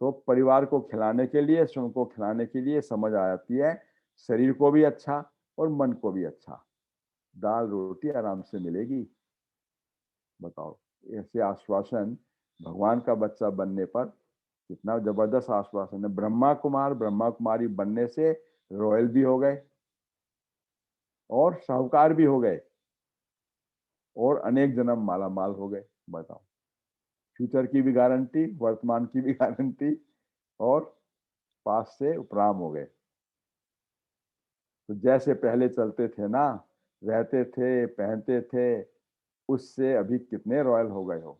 तो परिवार को खिलाने के लिए, स्वयं को खिलाने के लिए समझ आ जाती है, शरीर को भी अच्छा और मन को भी अच्छा। दाल रोटी आराम से मिलेगी। बताओ, ऐसे आश्वासन भगवान का बच्चा बनने पर कितना जबरदस्त आश्वासन है। ब्रह्मा कुमार ब्रह्मा कुमारी बनने से रॉयल भी हो गए और साहूकार भी हो गए और अनेक जन्म माला माल हो गए। बताओ, फ्यूचर की भी गारंटी, वर्तमान की भी गारंटी और पास से उपराम हो गए। तो जैसे पहले चलते थे ना, रहते थे, पहनते थे, उससे अभी कितने रॉयल हो गए हो।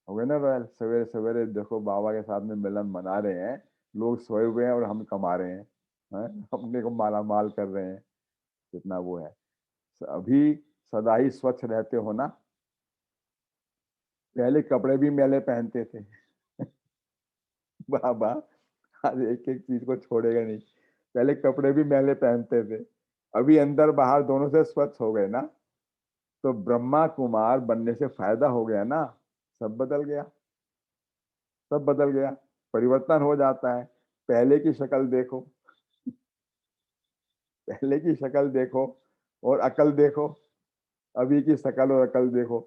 हो गए ना रॉयल। सवेरे सवेरे देखो बाबा के साथ में मिलन मना रहे हैं, लोग सोए हुए हैं और हम कमा रहे हैं, अपने को माला माल कर रहे हैं। कितना वो है। अभी सदा ही स्वच्छ रहते हो ना। पहले कपड़े भी मैले पहनते थे बाबा आज एक एक चीज को छोड़ेगा नहीं। पहले कपड़े भी मैले पहनते थे, अभी अंदर बाहर दोनों से स्वच्छ हो गए ना। तो ब्रह्मा कुमार बनने से फायदा हो गया ना। सब बदल गया, सब बदल गया, परिवर्तन हो जाता है। पहले की शक्ल देखो, पहले की शक्ल देखो और अकल देखो, अभी की शक्ल और अकल देखो,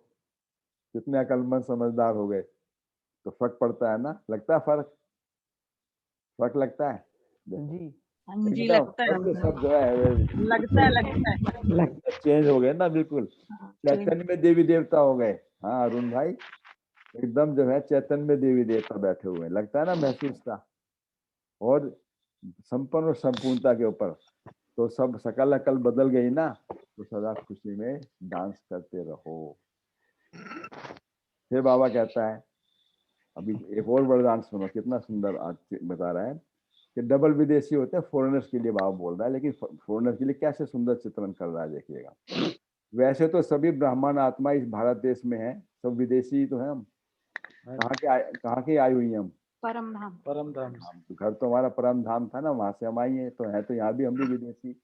कितने अकलमंद समझदार हो गए। तो फर्क पड़ता है ना, लगता है फर्क, फर्क लगता है। देखो जी हाँ जी, एकदम लगता है। फर्क सब जो है लगता है चेंज हो गए ना, बिल्कुल हाँ, चैतन्य में देवी देवता हो गए। हाँ अरुण भाई, एकदम जो है चैतन्य में देवी देवता बैठे हुए हैं, लगता है ना, महसूस था। और संपन्न और संपूर्णता के ऊपर तो सब सकल अकल बदल गई ना। तो सदा खुशी में डांस करते रहो। फिर बाबा कहता है, अभी एक और वरदान सुनो, कितना सुंदर आज बता रहा है कि डबल विदेशी होते हैं, फॉरेनर्स के लिए बाबा बोल रहा है, लेकिन फॉरेनर्स के लिए कैसे सुंदर चित्रण कर रहा है देखिएगा। वैसे तो सभी ब्राह्मण आत्मा इस भारत देश में है, सब विदेशी तो है हम। कहाँ के आई हुई हम, परम धाम। परम धाम घर तो हमारा परम धाम था ना, वहां से हम आई हैं, तो है तो यहाँ भी हम भी विदेशी,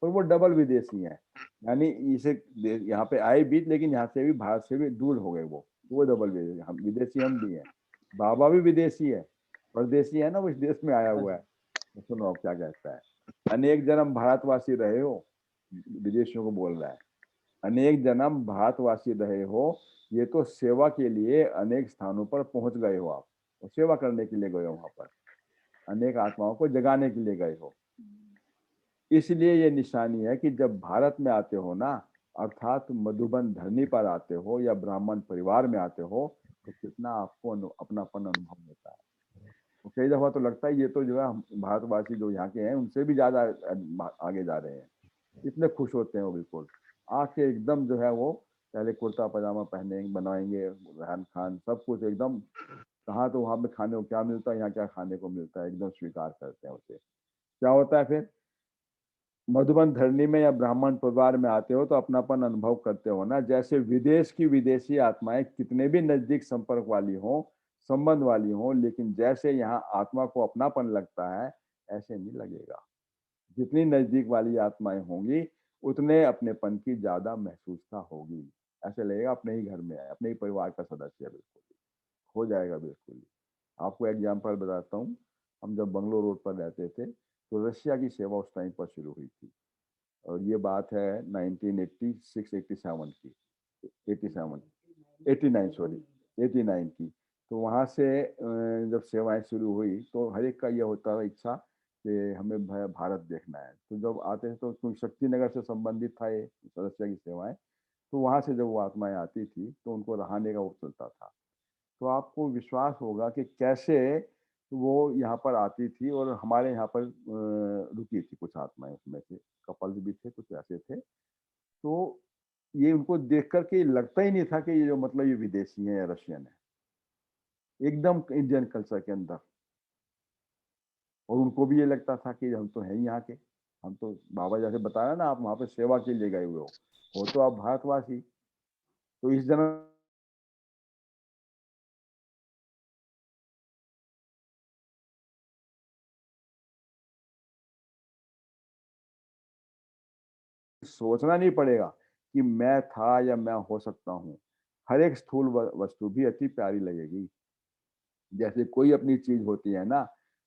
और वो डबल विदेशी हैं। यानी इसे यहाँ पे आए भी, लेकिन यहाँ से भी, भारत से भी दूर हो गए वो डबल विदेशी। हम विदेशी हम भी हैं, बाबा भी विदेशी है, परदेशी है ना, वो इस देश में आया हुआ है। तो सुनो अब क्या कहता है, अनेक जन्म भारतवासी रहे हो, विदेशियों को बोल रहा है, अनेक जन्म भारतवासी रहे हो, ये तो सेवा के लिए अनेक स्थानों पर पहुंच गए हो आप, और सेवा करने के लिए गए हो वहां पर, अनेक आत्माओं को जगाने के लिए गए हो। इसलिए ये निशानी है कि जब भारत में आते हो ना, अर्थात मधुबन धरनी पर आते हो या ब्राह्मण परिवार में आते हो, तो कितना आपको अपनापन अनुभव होता है। तो कई दफा तो लगता है ये तो जो है भारतवासी जो यहाँ के हैं उनसे भी ज्यादा आगे जा रहे हैं। इतने खुश होते हैं वो, बिल्कुल आके एकदम जो है वो पहले कुर्ता पजामा पहने बनाएंगे, रहन खान सब कुछ एकदम, कहाँ तो वहां पे खाने को क्या मिलता है, यहाँ क्या खाने को मिलता है, एकदम स्वीकार करते हैं उसे। क्या होता है फिर, मधुबन धरनी में या ब्राह्मण परिवार में आते हो तो अपनापन अनुभव करते हो ना। जैसे विदेश की विदेशी आत्माएं कितने भी नजदीक संपर्क वाली हो, संबंध वाली हो, लेकिन जैसे यहाँ आत्मा को अपनापन लगता है, ऐसे नहीं लगेगा। जितनी नजदीक वाली आत्माएं होंगी उतने अपनेपन की ज्यादा महसूसता होगी। ऐसे लगेगा अपने ही घर में है, अपने ही परिवार का सदस्य है, बिल्कुल हो जाएगा बिल्कुल। आपको एग्जाम्पल बताता हूँ, हम जब बंगलोर रोड पर रहते थे तो रशिया की सेवा उस टाइम पर शुरू हुई थी, और ये बात है 1986-87 की, 87 89 सॉरी 89 की। तो वहाँ से जब सेवाएं शुरू हुई तो हर एक का ये होता था इच्छा कि हमें भारत देखना है। तो जब आते थे तो शक्ति नगर से संबंधित था ये रशिया की सेवाएं, तो वहाँ से जब वो आत्माएं आती थी तो उनको रहाने का वो चलता था। तो आपको विश्वास होगा कि कैसे वो यहाँ पर आती थी और हमारे यहाँ पर रुकी थी कुछ आत्माएं, उसमें से कपल्स भी थे, कुछ ऐसे थे। तो ये उनको देख करके लगता ही नहीं था कि ये जो मतलब ये विदेशी है या रशियन है, एकदम इंडियन कल्चर के अंदर। और उनको भी ये लगता था कि हम तो हैं ही यहाँ के, हम तो बाबा जैसे बताया ना, आप वहां पे सेवा के लिए गए हुए हो तो आप भारतवासी। तो इस जन्म सोचना नहीं पड़ेगा कि मैं था या मैं हो सकता हूँ। हर एक स्थूल वस्तु भी अति प्यारी लगेगी। जैसे कोई अपनी चीज होती है ना,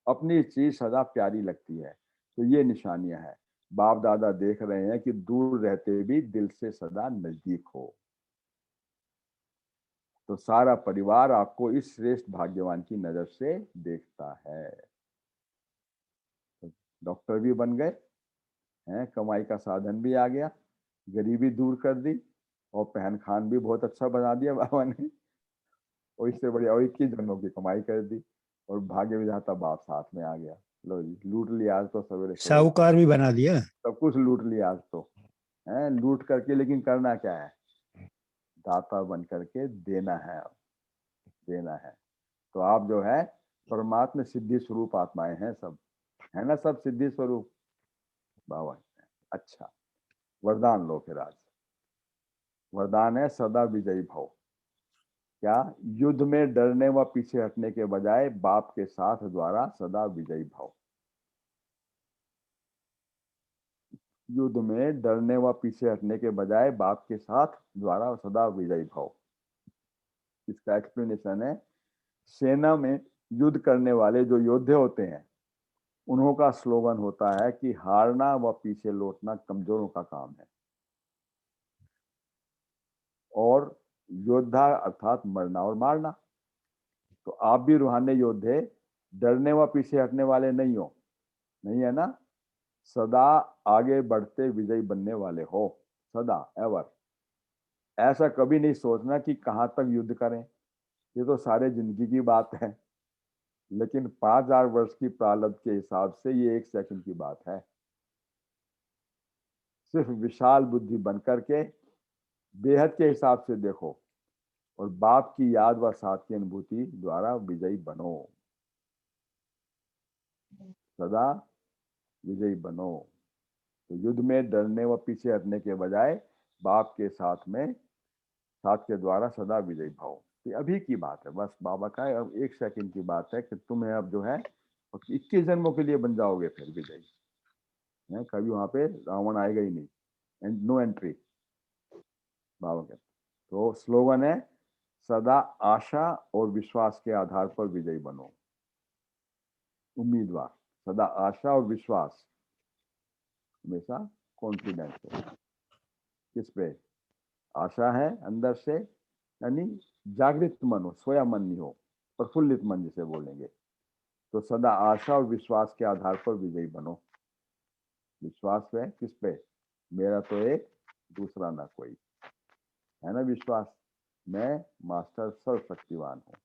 अपनी चीज सदा प्यारी लगती है। तो ये निशानियां हैं। बाप दादा देख रहे हैं कि दूर रहते भी दिल से सदा नजदीक हो। तो सारा परिवार आपको इस श्रेष्ठ भाग्यवान की नजर से देखता है। तो डॉक्टर भी बन गए हैं, कमाई का साधन भी आ गया, गरीबी दूर कर दी, और पहन खान भी बहुत अच्छा बना दिया बाबा ने। और इससे बढ़िया और 21 जन्मों की कमाई कर दी, और भाग्य विधाता बाप साथ में आ गया। लो जी, लूट लिया आज तो सवेरे सवेरे, साहूकार भी बना दिया। सब कुछ लूट लिया आज तो है। लूट करके लेकिन करना क्या है? दाता बन करके देना है, देना है। तो आप जो है परमात्मा सिद्धि स्वरूप आत्माएं हैं सब, है ना, सब सिद्धि स्वरूप बाबा। अच्छा, वरदान लो फिर आज। वरदान है सदा विजयी भव। क्या? युद्ध में डरने व पीछे हटने के बजाय बाप के साथ द्वारा सदा विजयी भव। युद्ध में डरने व पीछे हटने के बजाय बाप के साथ द्वारा सदा विजयी भव। इसका एक्सप्लेनेशन है, सेना में युद्ध करने वाले जो योद्धे होते हैं, उन्हों का स्लोगन होता है कि हारना व पीछे लौटना कमजोरों का काम है, और योद्धा अर्थात मरना और मारना। तो आप भी रूहानी योद्धे डरने व पीछे हटने वाले नहीं हो, नहीं है ना, सदा आगे बढ़ते विजयी बनने वाले हो, सदा एवर। ऐसा कभी नहीं सोचना कि कहां तक युद्ध करें, ये तो सारे जिंदगी की बात है। लेकिन 5000 वर्ष की प्रारब्ध के हिसाब से ये 1 सेकंड की बात है। सिर्फ विशाल बुद्धि बनकर के बेहद के हिसाब से देखो, और बाप की याद व साथ की अनुभूति द्वारा विजयी बनो, सदा विजयी बनो। तो युद्ध में डरने व पीछे हटने के बजाय बाप के साथ में, साथ के द्वारा सदा विजयी भाव। ये अभी की बात है, बस बाबा का अब 1 सेकंड की बात है कि तुम्हें अब जो है 21 जन्मों के लिए बन जाओगे फिर विजयी। कभी वहां पे रावण आएगा ही नहीं, एंड नो एंट्री बाबा के। तो स्लोगन है, सदा आशा और विश्वास के आधार पर विजयी बनो। उम्मीदवार, सदा आशा और विश्वास, हमेशा कॉन्फिडेंस है। किस पे? आशा है अंदर से, यानी जागृत मन हो, सोया मन नहीं हो, प्रफुल्लित मन जिसे बोलेंगे। तो सदा आशा और विश्वास के आधार पर विजयी बनो। विश्वास है किस पे? मेरा तो एक, दूसरा ना कोई, है ना विश्वास। मैं मास्टर सर्वशक्तिवान हूँ,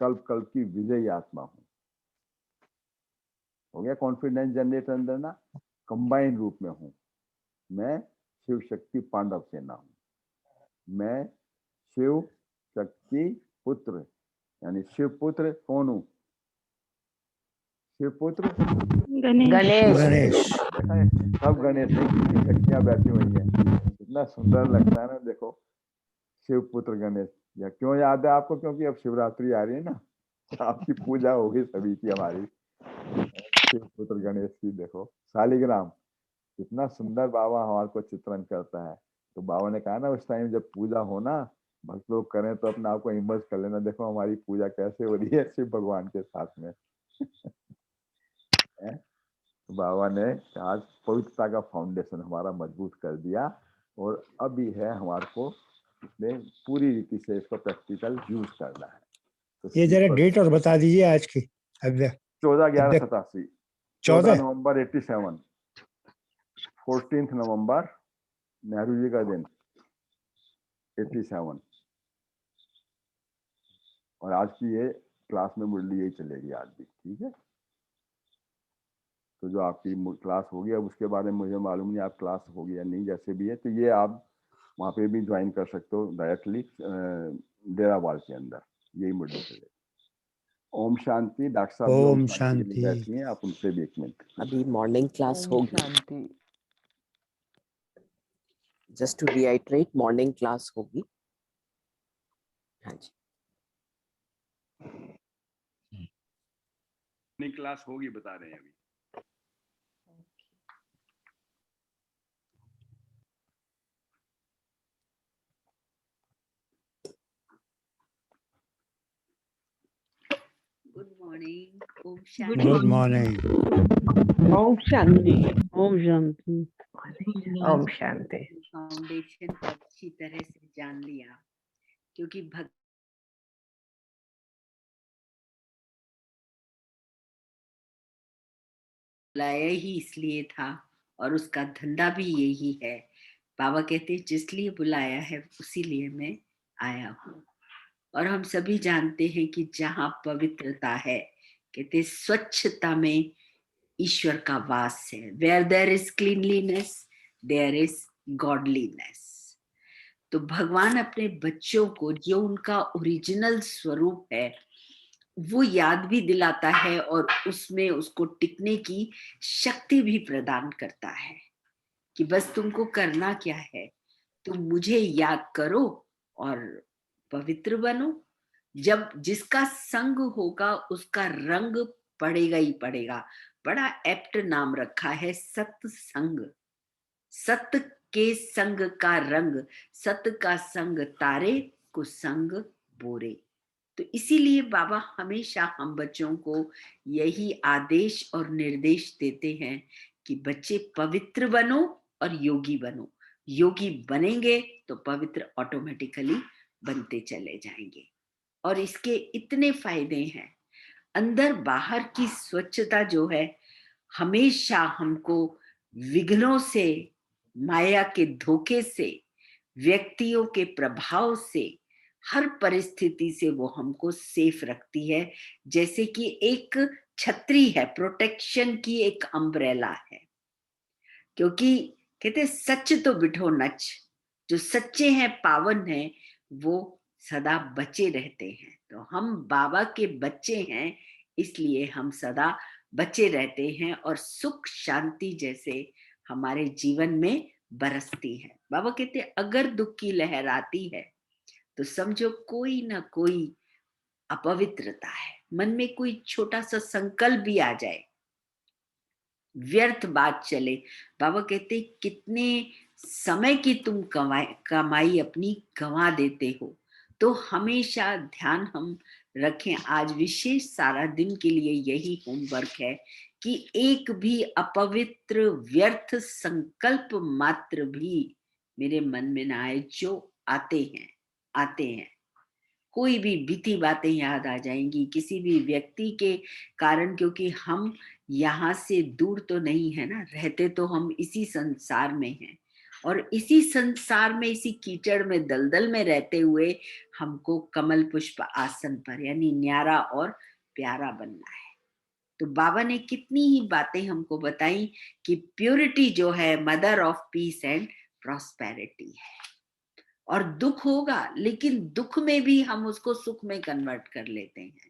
कल्प कल्प की विजयी आत्मा हूँ। हो गया कॉन्फिडेंस जनरेट अंदर ना, कंबाइन रूप में हूँ। मैं शिव शक्ति पांडव सेना हूँ, मैं शिव शक्ति पुत्र, यानी शिव पुत्र कौन हूँ? शिव पुत्र गणेश। गणेश। सब गणेश है, कितनी शक्तियां बैठी हुई हैं, इतना सुंदर लगता है ना। देखो, शिव पुत्र गणेश, या क्यों याद है आपको? क्योंकि अब शिवरात्रि आ रही है ना, आपकी पूजा होगी सभी की, हमारी शिव पुत्र गणेश की। देखो शालिग्राम, कितना सुंदर बाबा हमारे को चित्रण करता है। तो बाबा ने कहा ना उस टाइम जब पूजा हो ना, भक्त लोग करें तो अपने आप को इमर्ज कर लेना, देखो हमारी पूजा कैसे हो रही है शिव भगवान के साथ में। तो बाबा ने आज पवित्रता का फाउंडेशन हमारा मजबूत कर दिया, और अभी है हमारे को इसमें पूरी रीति से इसको प्रैक्टिकल यूज करना है। तो ये जरा डेट और बता दीजिए आज की। 14/11/87, 14 14। नवंबर 87, 14 नवंबर नेहरू जी का दिन 87। और आज की ये क्लास में मुरली यही चलेगी आज भी, ठीक है। तो जो आपकी क्लास होगी, अब उसके बारे में मुझे मालूम नहीं आप क्लास होगी या नहीं, जैसे भी है, तो ये आप वहाँ पे भी ज्वाइन कर सकते हो डायरेक्टली डेरावाल के अंदर, यही मुरली चलेगी। ओम शांति। डॉक्टर साहब भी ओम ओम शांति के लिए शांति। बैठेंगे, आप उनसे भी 1 मिनट। अभी मॉर्निंग क्लास ओम होगी, शांति। जस्ट टू रिआइटरेट, मॉर्निंग क्लास होगी। हाँ जी, नहीं, क्लास होगी बता रहे हैं अभी। Good morning. ओम Good शांति। Good morning. ओम शांति। ओम शांति। ओम शांति। फाउंडेशन को अच्छी तरह से जान लिया, क्योंकि भक्त बुलाया ही इसलिए था और उसका धंधा भी यही है। बाबा कहते हैं जिस लिए बुलाया है उसी लिए मैं आया हूँ। और हम सभी जानते हैं कि जहाँ पवित्रता है, कहते स्वच्छता में ईश्वर का वास है। Where there is cleanliness there is godliness. तो भगवान अपने बच्चों को जो उनका ओरिजिनल स्वरूप है वो याद भी दिलाता है और उसमें उसको टिकने की शक्ति भी प्रदान करता है कि बस तुमको करना क्या है, तुम मुझे याद करो और पवित्र बनो। जब जिसका संग होगा उसका रंग पड़ेगा ही पड़ेगा। बड़ा एप्ट नाम रखा है सत्संग। सत्य के संग का रंग, सत्य का संग तारे को संग बोरे। तो इसीलिए बाबा हमेशा हम बच्चों को यही आदेश और निर्देश देते हैं कि बच्चे पवित्र बनो और योगी बनो। योगी बनेंगे तो पवित्र ऑटोमेटिकली बनते चले जाएंगे। और इसके इतने फायदे हैं। अंदर बाहर की स्वच्छता जो है हमेशा हमको विघ्नों से, माया के धोखे से, व्यक्तियों के प्रभाव से, हर परिस्थिति से वो हमको सेफ रखती है। जैसे कि एक छतरी है, प्रोटेक्शन की एक अम्ब्रेला है। क्योंकि कहते सच तो बिठो नच, जो सच्चे हैं पावन हैं वो सदा बचे रहते हैं। तो हम बाबा के बच्चे हैं, इसलिए हम सदा बचे रहते हैं और सुख शांति जैसे हमारे जीवन में बरसती है। बाबा कहते अगर दुख की लहर आती है तो समझो कोई ना कोई अपवित्रता है। मन में कोई छोटा सा संकल्प भी आ जाए, व्यर्थ बात चले, बाबा कहते कितने समय की तुम कमाई अपनी गंवा देते हो। तो हमेशा ध्यान हम रखें। आज विशेष सारा दिन के लिए यही होमवर्क है कि एक भी अपवित्र व्यर्थ संकल्प मात्र भी मेरे मन में ना आए। जो आते हैं, कोई भी बीती बातें याद आ जाएंगी किसी भी व्यक्ति के कारण, क्योंकि हम यहाँ से दूर तो नहीं है ना, रहते तो हम इसी संसार में हैं। और इसी संसार में, इसी कीचड़ में, दलदल में रहते हुए हमको कमल पुष्प आसन पर यानी न्यारा और प्यारा बनना है। तो बाबा ने कितनी ही बातें हमको बताई कि प्योरिटी जो है mother of peace and prosperity है। और दुख होगा, लेकिन दुख में भी हम उसको सुख में कन्वर्ट कर लेते हैं।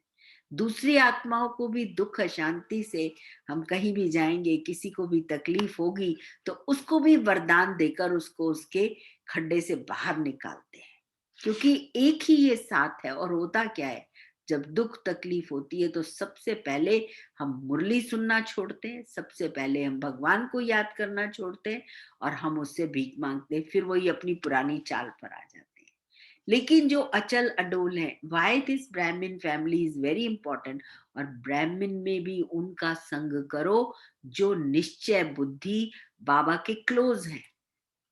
दूसरी आत्माओं को भी दुख अशांति से हम कहीं भी जाएंगे, किसी को भी तकलीफ होगी तो उसको भी वरदान देकर उसको उसके खड्डे से बाहर निकालते हैं। क्योंकि एक ही ये साथ है। और होता क्या है, जब दुख तकलीफ होती है तो सबसे पहले हम मुरली सुनना छोड़ते हैं, सबसे पहले हम भगवान को याद करना छोड़ते हैं और हम उससे भीख मांगते हैं। फिर वही अपनी पुरानी चाल पर आ जाते हैं। लेकिन जो अचल अडोल है, वाई दिस ब्राह्मण फैमिली इज वेरी इंपॉर्टेंट। और ब्राह्मण में भी उनका संग करो जो निश्चय बुद्धि बाबा के क्लोज हैं।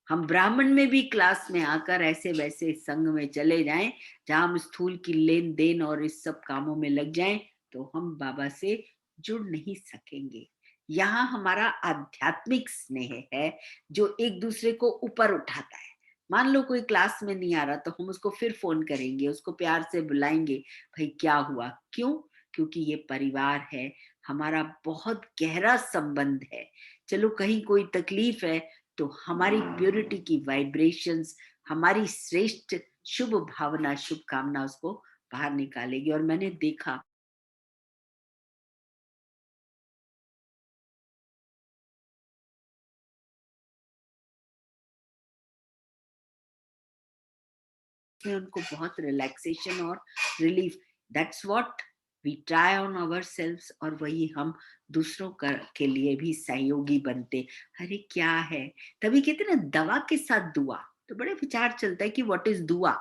हम ब्राह्मण में भी क्लास में आकर ऐसे वैसे संग में चले जाएं जहां हम स्थूल की लेन देन और इस सब कामों में लग जाएं तो हम बाबा से जुड़ नहीं सकेंगे। यहाँ हमारा आध्यात्मिक स्नेह है जो एक दूसरे को ऊपर उठाता है। मान लो कोई क्लास में नहीं आ रहा तो हम उसको फिर फोन करेंगे, उसको प्यार से बुलाएंगे, भाई क्या हुआ, क्यों? क्योंकि ये परिवार है, हमारा बहुत गहरा संबंध है। चलो कहीं कोई तकलीफ है तो हमारी प्योरिटी की वाइब्रेशंस, हमारी श्रेष्ठ शुभ भावना, शुभकामना उसको बाहर निकालेगी। और मैंने देखा उसमें उनको बहुत रिलैक्सेशन और relief, that's what we try on ourselves, और वही हम दूसरों के लिए भी सहयोगी बनते। अरे क्या है, तभी कहते ना दवा के साथ दुआ, तो बड़े विचार चलता है कि व्हाट इज दुआ,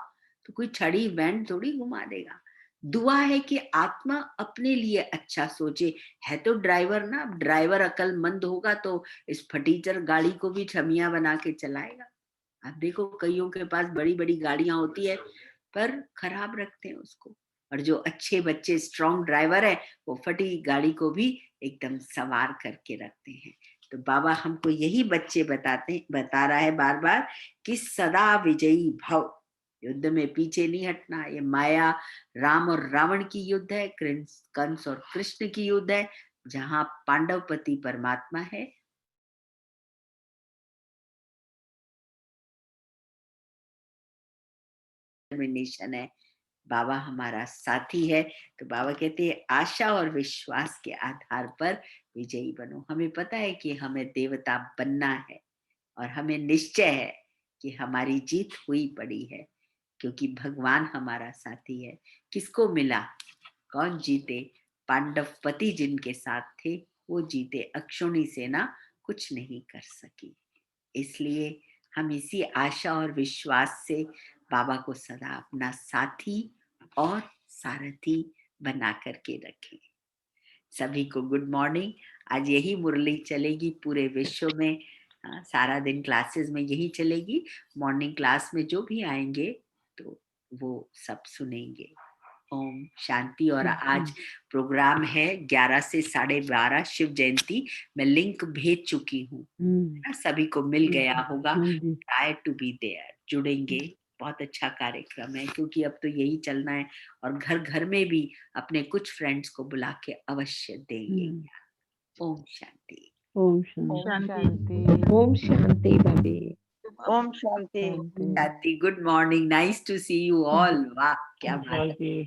तो कोई छड़ी बैंड थोड़ी घुमा देगा। दुआ है कि आत्मा अपने लिए अच्छा सोचे। है तो ड्राइवर ना, ड्राइवर अक्लमंद होगा तो इस फटीचर गाड़ी को भी छमिया बना के चलाएगा। आप देखो कईयों के पास बड़ी बड़ी गाड़ियां होती है पर खराब रखते हैं उसको, और जो अच्छे बच्चे स्ट्रॉन्ग ड्राइवर है वो फटी गाड़ी को भी एकदम सवार करके रखते हैं। तो बाबा हमको यही बच्चे बता रहा है बार बार कि सदा विजयी भव, युद्ध में पीछे नहीं हटना। ये माया राम और रावण की युद्ध है, कंस और कृष्ण की युद्ध है, जहां पांडवपति परमात्मा है डिटर्मिनेशन है, बाबा हमारा साथी है। तो बाबा कहते हैं आशा और विश्वास के आधार पर विजयी बनो। हमें पता है कि हमें देवता बनना है और हमें निश्चय है कि हमारी जीत हुई पड़ी है, क्योंकि भगवान हमारा साथी है। किसको मिला, कौन जीते? पांडवपति जिनके साथ थे वो जीते, अक्षोणी सेना कुछ नहीं कर सकी। इसलिए हम इसी आशा और विश्वास से बाबा को सदा अपना साथी और सारथी बना करके रखें। सभी को गुड मॉर्निंग। आज यही मुरली चलेगी पूरे विश्व में, सारा दिन क्लासेस में यही चलेगी। मॉर्निंग क्लास में जो भी आएंगे तो वो सब सुनेंगे। ओम शांति। और आज प्रोग्राम है 11 से 12:30 शिव जयंती। मैं लिंक भेज चुकी हूँ, सभी को मिल गया होगा। ट्राई टू बी देयर, जुड़ेंगे। बहुत अच्छा कार्यक्रम है, क्योंकि अब तो यही चलना है, और घर घर में भी अपने कुछ फ्रेंड्स को बुला के अवश्य देंगे। ओम शांति। ओम शांति। ओम शांति भाभी। ओम शांति। शांति। Good morning, nice to see you all. वाह क्या बात है।